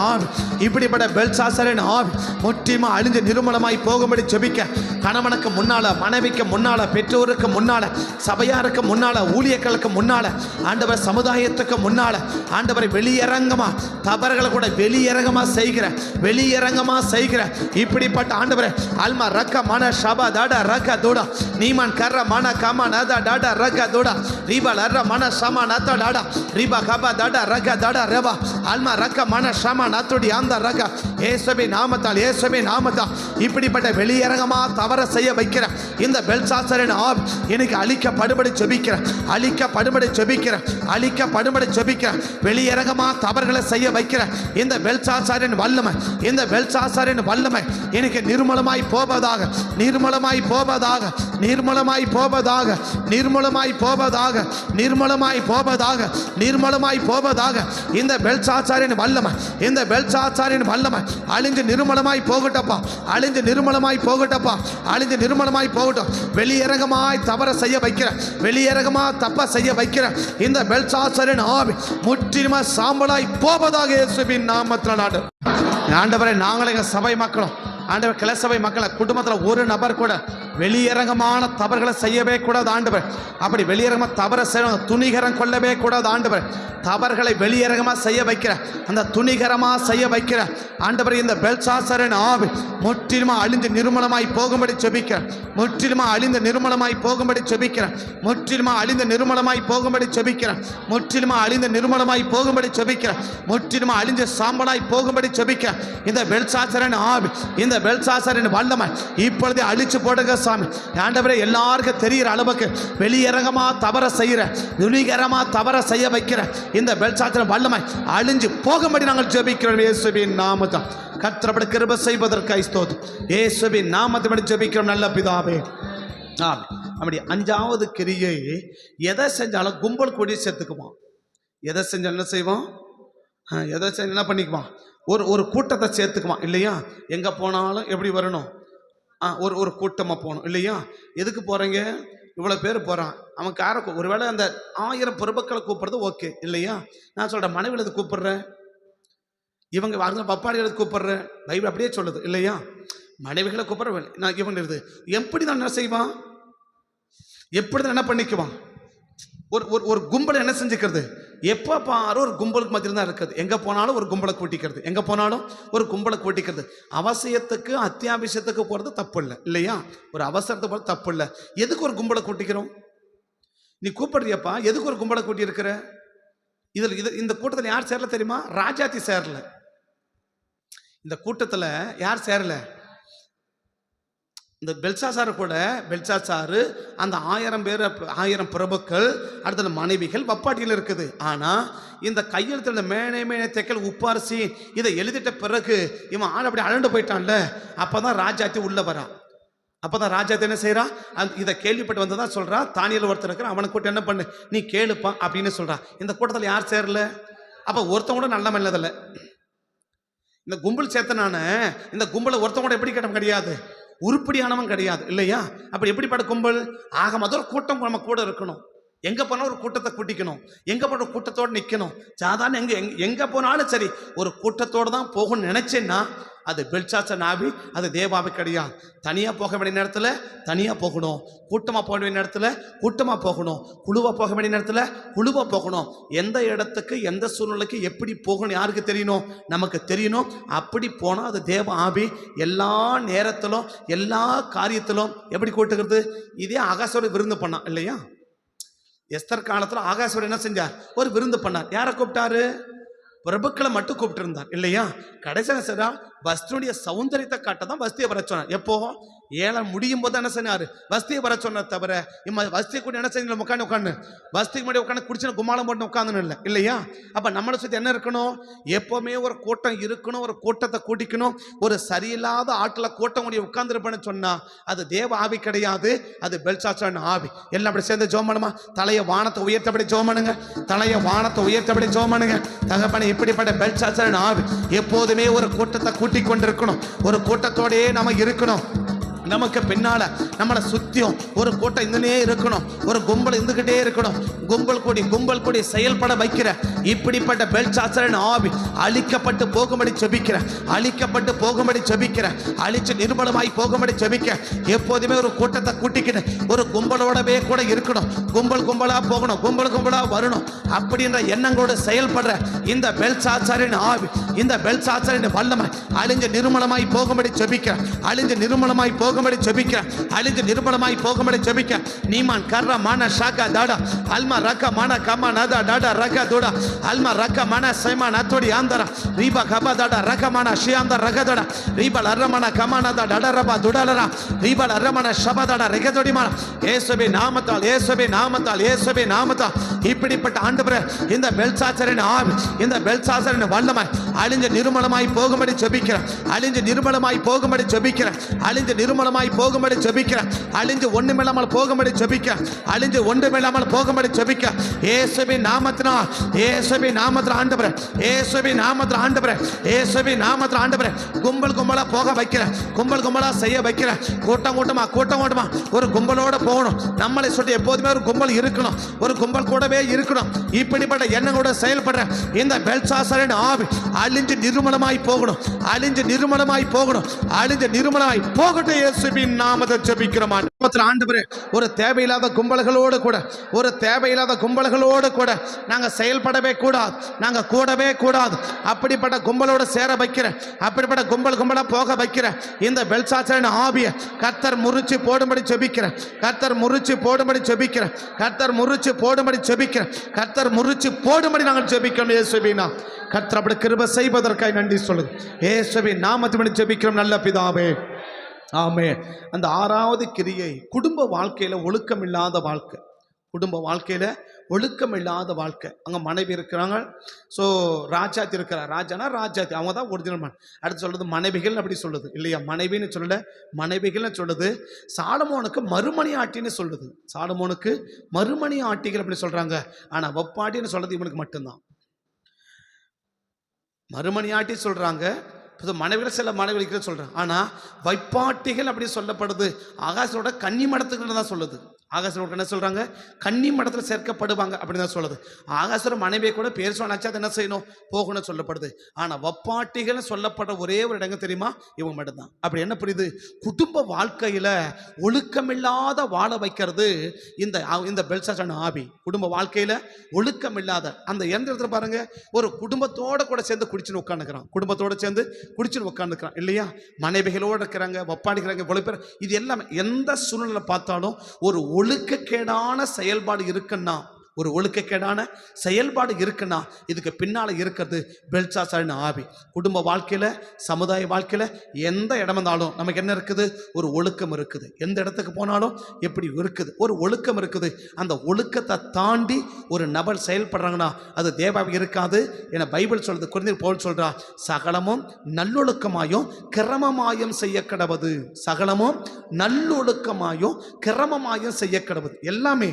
ஆவி முற்றிலுமா அழிஞ்சு நிர்மூலமாய் போகும்படி ஜெபிக்க கணவனுக்கு முன்னால, மனைவிக்கு முன்னால, பெற்றோருக்கு முன்னால, சபையாருக்கு முன்னால, ஊழியர்களுக்கு முன்னால, ஆண்டவர் சமுதாயத்துக்கு முன்னால, ஆண்டவர் வெளியரங்கமா தவறுகளை கூட வெளியரங்கமா செய்கிற இப்படிப்பட்ட ஆண்டவர் அல்மா ரக்க மன ஷபா தட ரக்க தோடா நீமன் கர்ற மன கம நத டட ரக்க தோடா ரிபா லர்ற மன சம நத டட ரிபா கபா தட ரக்க தட ரபா அல்மா ரக்க மன சம நத்துடி அந்த ரக்க இயேசுவின் நாமத்தால் இப்படிப்பட்ட வெளியரங்கமா தவற செய்ய வைக்கிற இந்த பெல்ஷாத்சாரின் ஆவி எனக்கு அழிக்கப்படும்படி ஜெபிக்கிற வெளியரங்கமா தவறுகளை செய்ய வைக்கிற இந்த பெல்ஷாத்சாரின் வல்லமை எனக்கு நிர்மூலமாய் போவதாக இந்த பெல்ஷாத்சாரின் வல்லமை அழிஞ்சு நிர்மூலமாய் போகட்டும். வெளியரங்கமாய் தவற செய்ய வைக்கிற, வெளியரங்கமா தப்ப செய்ய வைக்கிற இந்த பெல்ஷாத்சாரின் ஆவி முற்றிலுமா சாம்பலாய் போவதாக இயேசுவின் நாமத்தில் ஆண்டவரை. நாங்களே எங்கள் சபை மக்களும், ஆண்டவர் கிளை மக்களை குடும்பத்தில் ஒரு நபர் கூட வெளியரங்கமான தவறுகளை செய்யவே கூடாது ஆண்டவர். அப்படி வெளியரங்கமாக தவறை செய்ய துணிகரம் கொள்ளவே கூடாது ஆண்டவர். தவறுகளை வெளியரங்கமாக செய்ய வைக்கிற, அந்த துணிகரமாக செய்ய வைக்கிற ஆண்டவர் இந்த பெல்ஷாத்சாரின் ஆவி முற்றிலுமா அழிந்து நிர்மூலமாய் போகும்படி ஜெபிக்கிற, முற்றிலுமா அழிந்து சாம்பலாய் போகும்படி ஜெபிக்கிற இந்த பெல்ஷாத்சாரின் ஆவி, இந்த பெல்ஷாத்சாரின் வல்லமை இப்பொழுதே அழிச்சு போடுங்க சாமி. ஆண்டவரே, எல்லாருக்கும் தெரிகிற அளவுக்கு வெளியரங்கமா தவற செய்கிற, துணிகரமா தவற செய்ய வைக்கிற இந்த பெல்ஷாத்சாரின் வல்லமை அழிஞ்சு போகும்படி நாங்கள் ஜெபிக்கிறோம் இயேசுவின் நாமத்தில். கர்த்தர் கிருபை செய்வதற்காக ஸ்தோத்திரம். இயேசுவின் நாமத்தை ஜெபிக்கிறோம் நல்ல பிதாவே. அப்படி 5வது கிரியை எதை செஞ்சாலும் கும்பல் கூடி சேர்த்துக்குவோம். எதை செஞ்சாலும் என்ன செய்வோம்? எதை செஞ்சு என்ன பண்ணிக்குவான்? ஒரு கூட்டத்தை சேர்த்துக்குவான் இல்லையா? எங்கே போனாலும் எப்படி வரணும்? ஒரு கூட்டமாக போகணும் இல்லையா? எதுக்கு போகிறீங்க? இவ்வளோ பேர் போகிறான், அவன் யாரை ஒருவேளை அந்த 1000 பிரபுக்களை கூப்பிட்றது ஓகே இல்லையா? நான் சொல்கிறேன், மனைவியில் எது கூப்பிட்றேன், இவங்க வரல பப்பாடி எடுத்து கூப்பிட்றேன், பைபிள் அப்படியே சொல்லுது இல்லையா? மனைவிகளை கூப்பிட்றேன் நான் இவங்க இருக்குது. எப்படி தான் என்ன செய்வான்? எப்படி தான் என்ன பண்ணிக்குவான்? ஒரு கும்பலை என்ன செஞ்சுக்கிறது? எப்போ பாரு ஒரு கும்பலுக்கு மத்தியில் தான் இருக்குது. எங்கே போனாலும் ஒரு கும்பலை கூட்டிக்கிறது. அவசியத்துக்கு அத்தியாவசியத்துக்கு போகிறது தப்பு இல்லை இல்லையா? ஒரு அவசரத்தை போகிறது தப்பு இல்லை. எதுக்கு ஒரு கும்பலை கூட்டிக்கிறோம்? நீ கூப்பிடுறியப்பா, எதுக்கு ஒரு கும்பலை கூட்டி இருக்கிற? இந்த கூட்டத்தில் யார் சேரல தெரியுமா? ராஜாத்தி சேரல. இந்த கூட்டத்தில் யார் சேரல? இந்த பெல்சாசாரு கூட பெல்சாசாரு அந்த 1000 பேர் 1000 பிரபுக்கள் அடுத்த மனைவிகள் வப்பாட்டியில் இருக்குது. ஆனால் இந்த கையெழுத்துல மேனே தெக்கல் உப்பாரிசி இதை எழுதிட்ட பிறகு இவன் ஆள் அப்படி அழண்டு போயிட்டான்ல. அப்போதான் ராஜாத்தி உள்ள வரா. அப்போதான் ராஜாத்தி என்ன செய்யறா, இதை கேள்விப்பட்டு வந்ததான் சொல்றா, தானியல் ஒருத்தர் இருக்கிற அவனை கூட்ட என்ன பண்ணு நீ கேளுப்பா அப்படின்னு சொல்றா. இந்த கூட்டத்தில் யார் சேரல? அப்போ ஒருத்தன் கூட நல்ல நல்லதில்லை. இந்த கும்பல் சேர்த்தனான இந்த கும்பலை ஒருத்தன் கூட எப்படி கேட்டம் கிடையாது, உருப்படியானவன் கிடையாது இல்லையா? அப்படி எப்படிப்பட்ட கும்பல்? ஆக மொதல் ஒரு கூட்டம் நம்ம கூட இருக்கணும். எங்க போனாலும் ஒரு கூட்டத்தை கூட்டிக்கணும், எங்க போன ஒரு கூட்டத்தோடு நிற்கணும். சாதாரண எங்க போனாலும் சரி ஒரு கூட்டத்தோடு தான் போகணும்னு நினைச்சேன்னா அது பெல்சாத்சார் ஆவி, அது தேவாவி கிடையாது. தனியாக போக வேண்டிய நேரத்தில் தனியாக போகணும், கூட்டமாக போக வேண்டிய நேரத்தில் கூட்டமாக போகணும், குழுவாக போக வேண்டிய நேரத்தில் குழுவாக போகணும். எந்த இடத்துக்கு எந்த சூழ்நிலைக்கு எப்படி போகணும் யாருக்கு தெரியணும்? நமக்கு தெரியணும். அப்படி போனால் அது தேவ ஆவி எல்லா நேரத்திலும் எல்லா காரியத்திலும் எப்படி கூட்டுக்கிறது. இதே ஆகாசோட விருந்து பண்ணான் இல்லையா? எஸ்தர் காலத்தில் ஆகாசோட என்ன செஞ்சார்? ஒரு விருந்து பண்ணார். யாரை கூப்பிட்டாரு? பிரபுக்களை மட்டும் கூப்பிட்டு இருந்தார் இல்லையா? கடைசியில் சரியா வஸ்தியுடைய சௌந்தரியத்தை காட்ட தான் வஸ்தியை வர சொன்னார். எப்போ? ஏழாம் முடியும் போது என்ன சொன்னார்? வஸ்தியை வர சொன்னார். தவிர வஸ்தியை கூட என்ன செய்யணும்? உட்காந்து வஸ்திக்கு முன்னாடி உட்காந்து குடிச்சு கும்மாளம் போட்டு உட்காந்துன்னு இல்லை இல்லையா? அப்போ நம்மளை சுற்றி என்ன இருக்கணும்? எப்போவுமே ஒரு கூட்டம் இருக்கணும், ஒரு கூட்டத்தை கூட்டிக்கணும். ஒரு சரியில்லாத ஆட்டில் கூட்டம் முடிய உட்காந்துருப்பேன்னு சொன்னால் அது தேவ ஆவி கிடையாது, அது பெல்சாத்சார் ஆவி. எல்லாம் அப்படி சேர்ந்து ஜெபம் பண்ணுமா? தலையை வானத்தை உயர்த்தபடி ஜெபம் பண்ணுங்க, தலையை வானத்தை உயர்த்தபடி ஜெபம் பண்ணுங்க. தகப்பனே, இப்படிப்பட்ட பெல்சாத்சார் ஆவி எப்போதுமே ஒரு கூட்டத்தை கூட்டிக் கொண்டிருக்கணும், ஒரு கூட்டத்தோடயே நம்ம இருக்கணும். நமக்கு பின்னால நம்மளை சுத்தியும் ஒரு கூட்டம் இருந்துனே இருக்கணும், ஒரு கும்பல் இருந்துகிட்டே இருக்கணும். கும்பல் கூடி செயல்பட வைக்கிற இப்படிப்பட்ட பெல்சாத்சார் ஆவி அழிக்கப்பட்டு போகும்படி ஜெபிக்கிற, அழிக்கப்பட்டு போகும்படி ஜெபிக்கிற, அழிச்சு நிர்மலமாய் போகும்படி ஜெபிக்க. எப்போதுமே ஒரு கூட்டத்தை கூட்டிக்கிட்டு ஒரு கும்பலோடவே கூட இருக்கணும், கும்பலா போகணும், கும்பலா வரணும் அப்படின்ற எண்ணங்களோடு செயல்படுற இந்த பெல்சாத்சாரின் ஆவி, இந்த பெல்சாத்சாரின் வல்லமை அழிஞ்சு நிர்மலமாய் போகும்படி ஜெபிக்கிற, அழிஞ்சு நிர்மலமாய் போகும்படி ஜெபிக்கிற, அழிஞ்சு நிர்மலமாய் போகும்படி ஜெபிக்க. நீமான் கர்ற மான ஷாகா தாடா அல்மா ரக்க மான கமா நதா டாடா ரக்க தோடா அல்மா ரக்க மான சைமா நத்தோடி ஆந்தரா ரீபா கபா தாடா ரக்க மான ஷியாந்தர் ரக தோடா ரீபா அரமன கமா நதா டாடா ரபா துடாலரா ரீபா அரமன ஷபா தாடா ரக தோடி மான இயேசுவே நாமத்தால், இயேசுவே நாமத்தால், இயேசுவே நாமத்தால். இப்படிப்பட்ட ஆண்டவரே, இந்த பெல்சாத்சாரின் ஆவி, இந்த பெல்சாத்சாரின் வல்லமை அழிஞ்சு நிர்மலமாய் போகும்படி ஜெபிக்கிற, அழிஞ்சு நிர்மலமாய் போகும்படி ஜெபிக்கிற, அழிஞ்சு நிர்மலமாய் போகும்படி ஜெபிக்கிற, அழிஞ்சு ஒண்ணுமில்லாமல் போகும்படி ஜெபிக்க, அழிஞ்சு ஒன்றுமில்லாமல் போகும்படி ஜெபிக்க. இயேசுவின் நாமத்தினால், இயேசுவின் நாமத்தில் ஆண்டவரே, இயேசுவின் நாமத்தில் ஆண்டவரே, இயேசுவின் நாமத்தில் ஆண்டவரே, கும்பலா போக வைக்கிற, கும்பலா செய்ய வைக்கிற, கூட்டமா ஒரு கும்பலோட போகணும். நம்மளை சுற்றி எப்போதுமே ஒரு கும்பல் இருக்கணும், ஒரு கும்பல் கூடவே இருக்கணும். இப்படிப்பட்ட எண்ணங்களோட செயல்படுற இந்த பெல்சாத்சாரின் ஆவி அழிஞ்சு நிர்மலமாய் போகணும், அழிஞ்சு நிர்மலமாய் போகணும், அழிஞ்சு நிர்மலமாய் போகட்டும். இயேசுவின் நாமத்தை ஜெபிக்கிறோம் ஆண்டவரே. ஒரு தேவையில்லாத கும்பல்களோடு கூட, ஒரு தேவையில்லாத கும்பல்களோடு கூட நாங்கள் செயல்படவே கூடாது, நாங்கள் கூடவே கூடாது. அப்படிப்பட்ட கும்பலோடு சேர வைக்கிற, அப்படிப்பட்ட கும்பலா போக வைக்கிற இந்த பெல்சாத்சாரின் ஆவியை கர்த்தர் முறிச்சு போடும்படி ஜெபிக்கிற, கர்த்தர் முறிச்சு போடும்படி ஜெபிக்கிற, கர்த்தர் முறிச்சு போடும்படி ஜெபிக்கிற, கர்த்தர் முறிச்சு போடும்படி நாங்கள் ஜெபிக்கிறோம். இயேசுவின் கர்த்தர் அப்படி கிருபை செய்வதற்காக நன்றி சொல்லுங்க. இயேசுவின் நாமத்தில் ஜெபிக்கிறோம் நல்ல பிதாவே, ஆமென். அந்த 6வது கிரியை குடும்ப வாழ்க்கையில் ஒழுக்கம் இல்லாத வாழ்க்கை, குடும்ப வாழ்க்கையில் ஒழுக்கம் இல்லாத வாழ்க்கை. அங்கே மனைவி இருக்கிறாங்க, ஸோ ராஜாத்தி இருக்கிறார், ராஜானா ராஜாத்தி அவங்க தான் ஒரிஜினல். அடுத்து சொல்லுது மனைவிகள் அப்படி சொல்லுது இல்லையா? மனைவின்னு சொல்லல, மனைவிகள்னு சொல்லுது. சாலமோனுக்கு மறுமணி ஆட்டின்னு சொல்லுது, சாலமோனுக்கு மறுமணி ஆட்டிகள் அப்படி சொல்கிறாங்க. ஆனால் வப்பாட்டின்னு சொல்கிறது இவனுக்கு மட்டும்தான். மறுமணி ஆட்டி சொல்கிறாங்க, மனைவிகள் சில மனைவிகள் சொல்கிறாங்க. ஆனால் வைப்பாட்டிகள் அப்படி சொல்லப்படுது ஆகாசோட கன்னி மடத்துக்கு தான் சொல்லுது. ஆகாசோட என்ன சொல்கிறாங்க? கன்னி மடத்தில் சேர்க்கப்படுவாங்க அப்படின்னு தான் சொல்லுது. ஆகாசோட மனைவியை கூட பேர் சொன்னாச்சா அது என்ன செய்யணும்? போகணும்னு சொல்லப்படுது. ஆனால் வப்பாட்டிகள் சொல்லப்படுற ஒரே ஒரு இடங்க தெரியுமா? இவங்க மட்டும்தான். அப்படி என்ன புரியுது? குடும்ப வாழ்க்கையில் ஒழுக்கமில்லாத வாழ வைக்கிறது இந்த பெல்சாத்சார் ஆவி. குடும்ப வாழ்க்கையில் ஒழுக்கமில்லாத அந்த எந்திரத்தில் பாருங்க, ஒரு குடும்பத்தோட கூட சேர்ந்து குடிச்சுன்னு உட்காந்துக்கிறான், குடும்பத்தோடு சேர்ந்து குடிச்சுன்னு உட்காந்துக்கிறான் இல்லையா? மனைவிகளோடு இருக்கிறாங்க, வப்பாடிக்கிறாங்க, இவ்வளவு பேர். இது எல்லாமே எந்த சூழ்நிலை பார்த்தாலும் ஒரு ஒழுக்கக்கேடான செயல்பாடு இருக்குன்னா ஒரு ஒழுக்கக்கேடான செயல்பாடு இருக்குன்னா இதுக்கு பின்னால் இருக்கிறது பெல்சாசாரின் ஆவி. குடும்ப வாழ்க்கையில், சமுதாய வாழ்க்கையில் எந்த இடம் இருந்தாலும் நமக்கு என்ன இருக்குது? ஒரு ஒழுக்கம் இருக்குது. எந்த இடத்துக்கு போனாலும் எப்படி இருக்குது? ஒரு ஒழுக்கம் இருக்குது. அந்த ஒழுக்கத்தை தாண்டி ஒரு நபர் செயல்படுறாங்கன்னா அது தேவாவி இருக்காது. என பைபிள் சொல்றது, கொரிந்தியர் பவுல் சொல்றா, சகலமும் நல்லொழுக்கமாயும் கிரமமாயும் செய்ய கடவது. சகலமும் நல்லொழுக்கமாயும் கிரமமாயும் செய்ய கடவது. எல்லாமே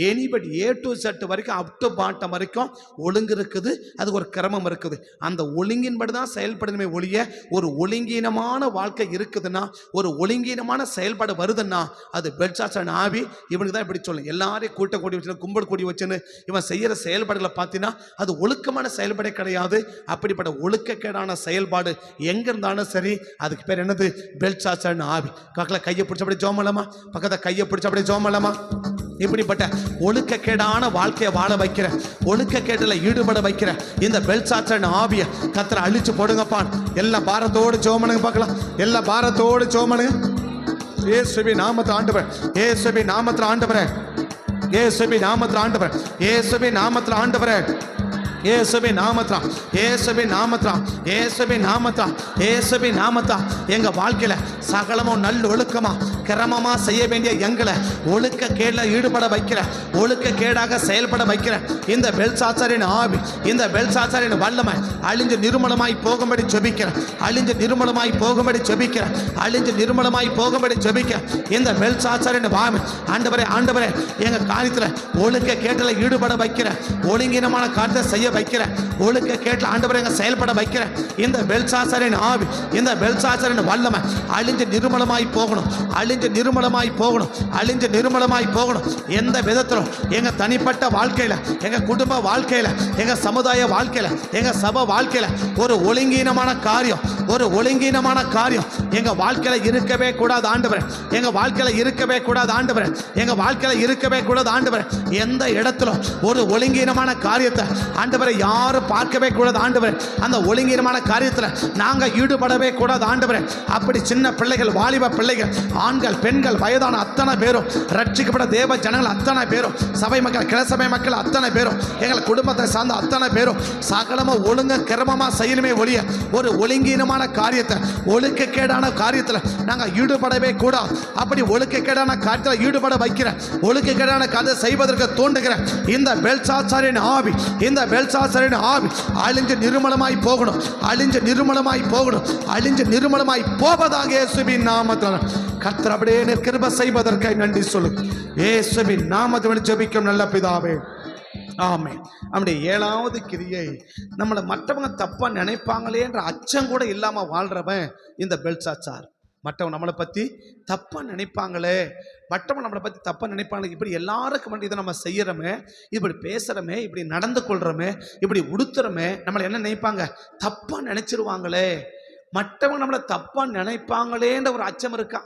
எனிபடி A to Z வரைக்கும் அப் டு பாட்டம் வரைக்கும் ஒழுங்கு இருக்குது. அதுக்கு ஒரு கிரமம் இருக்குது. அந்த ஒழுங்கின்படி தான் செயல்படணுமே ஒழிய ஒரு ஒழுங்கீனமான வாழ்க்கை இருக்குதுன்னா, ஒரு ஒழுங்கீனமான செயல்பாடு வருதுன்னா அது பெல்சாசாரின் ஆவி. இவனுக்கு தான் இப்படி சொல்லும். எல்லாரையும் கூட்ட கூடி வச்சுன்னு, கும்பல் கூடி வச்சுன்னு இவன் செய்கிற செயல்பாடுகளை பார்த்தீங்கன்னா அது ஒழுக்கமான செயல்பாடே கிடையாது. அப்படிப்பட்ட ஒழுக்கக்கேடான செயல்பாடு எங்கே இருந்தாலும் சரி அதுக்கு பேர் என்னது? பெல்சாசாரின் ஆவி. பக்கத்தில் கையை பிடிச்சபடி ஜோமலாமா, பக்கத்தில் கையை பிடிச்சபடி ஜோமலாமா. இப்படிப்பட்ட ஒழுக்கக்கேடான வாழ்க்கையை வாழ வைக்கிற, ஒழுக்கக்கேட்டில் ஈடுபட வைக்கிற இந்த பெல்சாசாரின் ஆவியை கர்த்தர் அழிச்சு போடுங்கப்பா. எல்லா பாரத்தோடு ஜெபமனுங்க பார்க்கலாம். எல்லா பாரத்தோடு ஜெபமனுங்க. இயேசுவின் நாமத்தில் ஆண்டவரே, இயேசுவின் நாமத்தில் ஆண்டவரே, இயேசுவின் நாமத்தில் ஆண்டவரே, இயேசுவின் நாமத்தில் ஆண்டவரே, இயேசுவின் நாமத்தில், இயேசுவின் நாமத்தில், இயேசுவின் நாமத்தில், இயேசுவின் நாமத்தில் எங்க வாழ்க்கையில சகலமும் நல்ல ஒழுக்கமா கிரமமா செய்ய வேண்டிய எங்களை ஒழுக்க கேடில் ஈடுபட வைக்கிற, ஒழுக்க கேடாக செயல்பட வைக்கிற இந்த பெல்சாசாரின் ஆவி, இந்த பெல்சாசாரின் வல்லமை அழிஞ்சு நிர்மலமாய் போகும்படி ஜெபிக்கிற, அழிஞ்சு நிர்மலமாய் போகும்படி ஜெபிக்கிற, அழிஞ்சு நிர்மலமாய் போகும்படி ஜெபிக்கிற இந்த பெல்சாசாரின் வாமி ஆண்டவரே, ஆண்டவரே எங்க காரியத்தில் ஒழுக்க கேட்டில் ஈடுபட வைக்கிற, ஒழுங்கினமான காரியத்தை செய்ய வைக்கிற, ஒழுக்க கேட்டில் ஆண்டவரே எங்க செயல்பட வைக்கிற இந்த பெல்சாசாரின் ஆவி, இந்த பெல்சாசாரின் வல்லமை அழிஞ்சு நிர்மலமாய் போகணும், அழிஞ்சு நிர்மலமாய் போகணும், அழிஞ்சு நிர்மலமாய் போகணும். எந்த விதத்திலும் எங்க தனிப்பட்ட வாழ்க்கையில, எங்க குடும்ப வாழ்க்கையில, எங்க சமுதாய வாழ்க்கையில, எங்க சபை வாழ்க்கையில ஒரு ஒழுங்கீனமான காரியம், ஒரு ஒழுங்கீனமான காரியம் எங்க வாழ்க்கையில இருக்கவே கூடாது ஆண்டவரே. எங்க வாழ்க்கையில இருக்கவே கூடாது ஆண்டவரே. எங்க வாழ்க்கையில இருக்கவே கூடாது ஆண்டவரே. எந்த இடத்திலும் ஒரு ஒழுங்கீனமான காரியத்தை ஆண்டவரை யாரும் பார்க்கவே கூடாது ஆண்டவரே. அந்த ஒழுங்கீனமான காரியத்தில் நாங்க ஈடுபடவே கூடாது ஆண்டவரே. அப்படி சின்ன பிள்ளைகள், வாலிப பிள்ளைகள், ஆண்கள், பெண்கள், வயதான அத்தனை பேரும், ரட்சிக்கப்பட்ட தேவ ஜனங்கள் அத்தனை பேரும், சபை மக்கள், கிளசபை மக்கள் அத்தனை பேரும், எங்கள் குடும்பத்தை சார்ந்த அத்தனை பேரும் சகலமாக ஒழுங்க கிரமமாக செய்யணுமே ஒழிய ஒரு ஒழுங்கீனமான காரியத்தை, ஒழுக்கக்கேடான காரியத்தில் நாங்கள் ஈடுபடவே கூடாது. அப்படி ஒழுக்கக்கேடான காரியத்தில் ஈடுபட வைக்கிற, ஒழுக்கக்கேடான காரியத்தை செய்வதற்கு தூண்டுகிற இந்த பெல்சாசாரின் ஆவி, இந்த பெல்சாசாரின் ஆவி அழிஞ்சு நிர்மலமாய் போகணும், அழிஞ்சு நிர்மலமாய் போகணும், அழிஞ்சு நிர்மலமாய் போவதாக இயேசுவின் நாமத்தில் கர்த்தர் அப்படியே கிருபை செய்வதற்காக நன்றி சொல்லு. இயேசுவின் நாமத்தில் ஜெபிக்கும் நல்ல பிதாவே, ஆமென். நம்முடைய 7வது கிரியை, நம்மளை மற்றவங்க தப்பா நினைப்பாங்களேன்ற அச்சம் கூட இல்லாம வாழ்றவன் இந்த பெல்சாசார். மற்றவங்க நம்மளை பற்றி தப்பாக நினைப்பாங்களே, மற்றவங்க நம்மளை பற்றி தப்பாக நினைப்பாங்களே, இப்படி எல்லாருக்கும் வேண்டி இதை நம்ம செய்கிறோமே, இப்படி பேசுகிறோமே, இப்படி நடந்து கொள்கிறோமே, இப்படி உடுத்துறோமே, நம்மளை என்ன நினைப்பாங்க? தப்பாக நினைச்சிருவாங்களே, மற்றவங்க நம்மளை தப்பாக நினைப்பாங்களேன்ற ஒரு அச்சம் இருக்கா?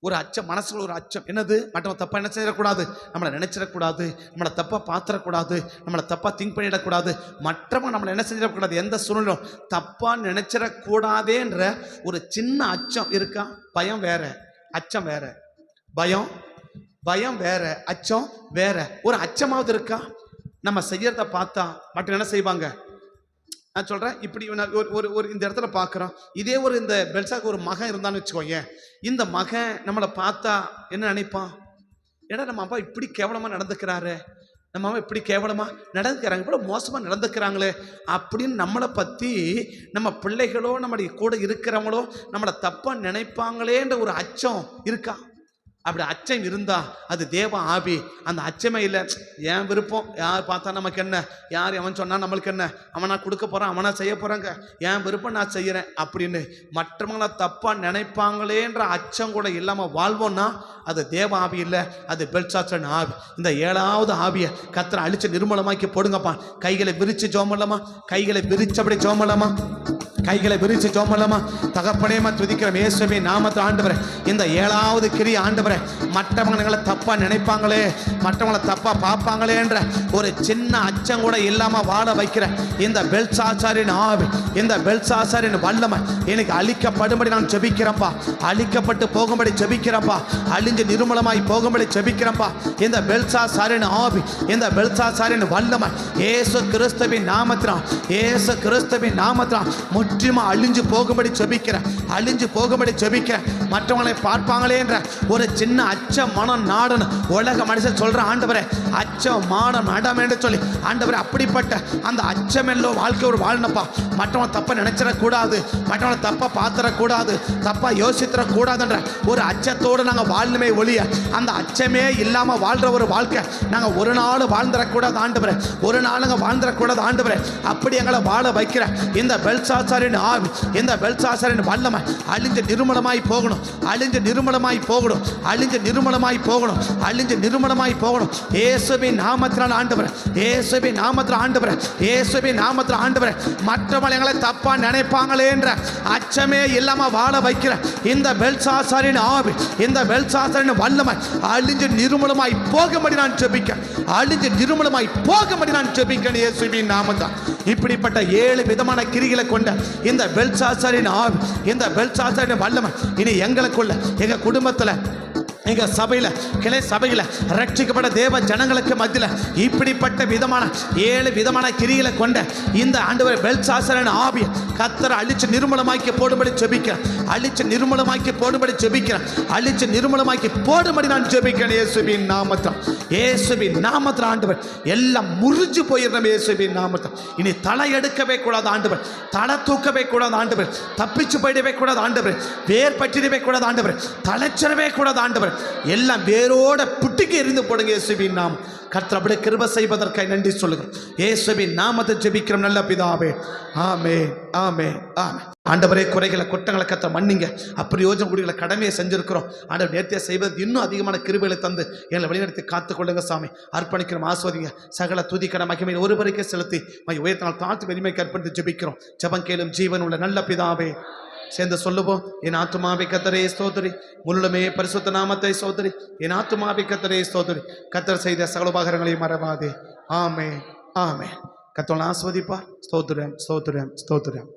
ஒரு அச்சம், மனசுல ஒரு அச்சம். என்னது? மற்றவங்க தப்பாக என்ன செய்யக்கூடாது, நம்மளை நினைச்சிடக்கூடாது, நம்மளை தப்பாக பார்த்துடக்கூடாது, நம்மளை தப்பாக திங்க் பண்ணிடக்கூடாது, மற்றவங்க நம்மளை என்ன செஞ்சிடக்கூடாது, எந்த சூழ்நிலும் தப்பாக நினைச்சிடக்கூடாதேன்ற ஒரு சின்ன அச்சம் இருக்கா? பயம் வேற, அச்சம் வேற. பயம் வேற, அச்சம் வேற. ஒரு அச்சமாவது இருக்கா? நம்ம செய்யறத பார்த்தா மற்ற என்ன செய்வாங்க? நான் சொல்கிறேன், இப்படி ஒரு இந்த இடத்துல பார்க்குறோம். இதே ஒரு இந்த பெல்சாக்கு ஒரு மகன் இருந்தான்னு வச்சுக்கோங்க. இந்த மகன் நம்மளை பார்த்தா என்ன நினைப்பான்? ஏன்னா நம்ம அப்பா இப்படி கேவலமாக நடந்துக்கிறாரு, நம்ம அம்மா இப்படி கேவலமாக நடந்துக்கிறாங்க, இவ்வளோ மோசமாக நடந்துக்கிறாங்களே அப்படின்னு நம்மளை பற்றி நம்ம பிள்ளைகளோ நம்முடைய கூட இருக்கிறவங்களோ நம்மளை தப்பாக நினைப்பாங்களேன்ற ஒரு அச்சம் இருக்கா? அப்படி அச்சம் இருந்தா அது தேவ ஆவி. அந்த அச்சமே இல்லை, என் விருப்பம், யார் பார்த்தா நமக்கு என்ன, யார் அவன் சொன்னா நம்மளுக்கு என்ன, அவனா கொடுக்க போறான், அவனா செய்ய போறாங்க, என் விருப்பம் நான் செய்யறேன் அப்படின்னு மற்றவங்கள தப்பா நினைப்பாங்களேன்ற அச்சம் கூட இல்லாம வாழ்வோம்னா அது தேவ ஆவி இல்லை, அது பெல்சாசாரின் ஆவி. இந்த 7வது ஆவியை கர்த்தர் அழிச்சு நிர்மூலமாக்கி போடுங்கப்பா. கைகளை விரிச்சு ஜெபம் பண்ணலாமா? கைகளை விரிச்சபடி ஜெபம் பண்ணலாமா? கைகளை விரிச்சு ஜெபம் பண்ணலாமா? தகப்பனேமா துதிக்கிறோம் இயேசுவின் நாமத்தில் ஆண்டவரே. இந்த 7வது கிரியை ஆண்டவரே ஆண்டவரே, மற்றவங்களை தப்பா நினைப்பாங்களே, மற்றவங்களை தப்பா பார்ப்பாங்களே என்ற ஒரு சின்ன அச்சம் கூட இல்லாம வாழ வைக்கிற இந்த பெல்சாசாரின் ஆவி, இந்த பெல்சாசாரின் வல்லமை எனக்கு அழிக்கப்படும்படி நான் ஜெபிக்கிறேன்ப்பா. அழிக்கப்பட்டு போகும்படி ஜெபிக்கிறேன்ப்பா. அழிஞ்சு நிர்மூலமாய் போகும்படி ஜெபிக்கிறேன்ப்பா. இந்த பெல்சாசாரின் ஆவி, இந்த பெல்சாசாரின் வல்லமை இயேசு கிறிஸ்துவின் நாமத்தினால், இயேசு கிறிஸ்துவின் நாமத்தினால் முற்றிலுமா அழிஞ்சு போகும்படி ஜெபிக்கிறேன். அழிஞ்சு போகும்படி ஜெபிக்கிறேன். மற்றவங்களை பார்ப்பாங்களே என்ற ஒரு சின்ன அச்ச மனம் நாடுன்னு உலக மனுஷன் சொல்ற ஆண்டவரே, அச்சம் மானம் நடம் என்று சொல்லி ஆண்டவரே, அப்படிப்பட்ட அந்த அச்சமெல்லோ வாழ்க்கை ஒரு வாழனப்பா. மற்றவங்க தப்பா நினைச்சிடக்கூடாது, மற்றவங்களை தப்பா பார்த்துடக்கூடாது, தப்பா யோசித்திடக்கூடாதுன்ற ஒரு அச்சத்தோடு நாங்கள் வாழணுமே ஒழிய அந்த அச்சமே இல்லாம வாழ்ற ஒரு வாழ்க்கை நாங்கள் ஒரு நாள் வாழ்ந்துடக்கூடாது ஆண்டவரே. ஒரு நாளுங்க வாழ்ந்துடக்கூடாது ஆண்டவரே. அப்படி எங்களை வாழ வைக்கிற இந்த பெல்சாசாரின் ஆவி, இந்த பெல்சாசாரின் வல்லமை அழிஞ்சு நிர்மூலமாய் போகணும். அழிஞ்சு நிர்மூலமாய் போகணும். அழிஞ்சு நிர்மூலமாய் போகணும். அழிஞ்சு நிர்மூலமாய் போகணும். இயேசுவின் நாமத்தினால் ஆண்டவரே, இயேசுவின் நாமத்தில் ஆண்டவரே, இயேசுவின் நாமத்தில் ஆண்டவரே. மற்றவர்கள் எங்களை தப்பா நினைப்பாங்களே என்ற அச்சமே இல்லாம வாழ வைக்கிற இந்த பெல்சாசாரின் ஆவி, இந்த பெல்சாசாரின் வல்லமை அழிஞ்சு நிர்மூலமாய் போகும்படி நான் ஜெபிக்க, அழிஞ்சு நிர்மூலமாய் போகும்படி நான் ஜெபிக்கிறேன் இயேசுவின் நாமத்தில். இப்படிப்பட்ட 7 விதமான கிரிகளை கொண்ட இந்த பெல்சாசாரின் ஆவி, இந்த பெல்சாசாரின் வல்லமை இனி எங்களுக்குள்ள, எங்க குடும்பத்துல, எங்க சபையில, கிளை சபையில ரட்சிக்கப்பட்ட தேவ ஜனங்களுக்கு மத்தியில இப்படிப்பட்ட விதமான 7 விதமான கிரிகளை கொண்ட இந்த ஆண்டவர் பெல்சாசாரின் ஆவியை கர்த்தர் அழிச்சு நிர்மூலமாக்கி போடும்படி ஜெபிக்கிறேன். அழிச்சு நிர்மூலமாக்கி போடும்படி ஜெபிக்கிறேன். அழிச்சு நிர்மூலமாக்கி போடும்படி நான் ஜெபிக்கிறேன் இயேசுவின் நாமத்தில். இயேசுவின் நாமத்தில் ஆண்டவர் எல்லாம் முறிஞ்சு போயிடணும் இயேசுவின் நாமத்தில். இனி தலை எடுக்கவே கூடாது ஆண்டவர், தலை தூக்கவே கூடாது ஆண்டவர், தப்பிச்சு போயிடவே கூடாது ஆண்டவர், வேர் பற்றிடவே கூடாது ஆண்டவர், தலைச்சிடவே கூடாது ஆண்டவர். எல்லாம் வேரோட புட்டுக்கு எரிந்து போடுங்க இயேசுவின் நாமம். கர்த்தர் அப்படியே கிருபை செய்வதற்காக நன்றி சொல்லுகிறோம். இயேசுவின் நாமத்தை ஜெபிக்கிறோம் நல்ல பிதாவே. ஆமென், ஆமென், ஆமென். ஆண்டவரே, குறைகளை குற்றங்களை கர்த்தர் மன்னிங்க. அப்பிரயோஜன குடிகளை கடமையை செஞ்சிருக்கிறோம் ஆண்டவர். நேர்த்தியை செய்வது இன்னும் அதிகமான கிருபைகளை தந்து எங்களை வழிநடத்தி காத்துக்கொள்ளுங்க சாமி. அர்ப்பணிக்கிறோம், ஆஸ்வதிங்க. சகல துதிக்கட மகிமை ஒருவருக்கே செலுத்தி உயர்த்தினால் தாழ்த்து வெறுமைக்கு அர்ப்பணித்து ஜெபிக்கிறோம். ஜெபம் கேளும் ஜீவன் உள்ள நல்ல பிதாவே. சேர்ந்து சொல்லுவோம். என் ஆத்துமாவை கர்த்தரே ஸ்தோத்திரி, முழுமே பரிசுத்த நாமத்தை ஸ்தோத்திரி. என் ஆத்துமாவை கர்த்தரே ஸ்தோத்திரி, கர்த்தர் செய்த சகல உபகாரங்களையும் மறவாதே. ஆமென், ஆமென். கர்த்தர் ஆஸ்வதிப்பார். ஸ்தோத்திரம், ஸ்தோத்திரம், ஸ்தோத்திரம்.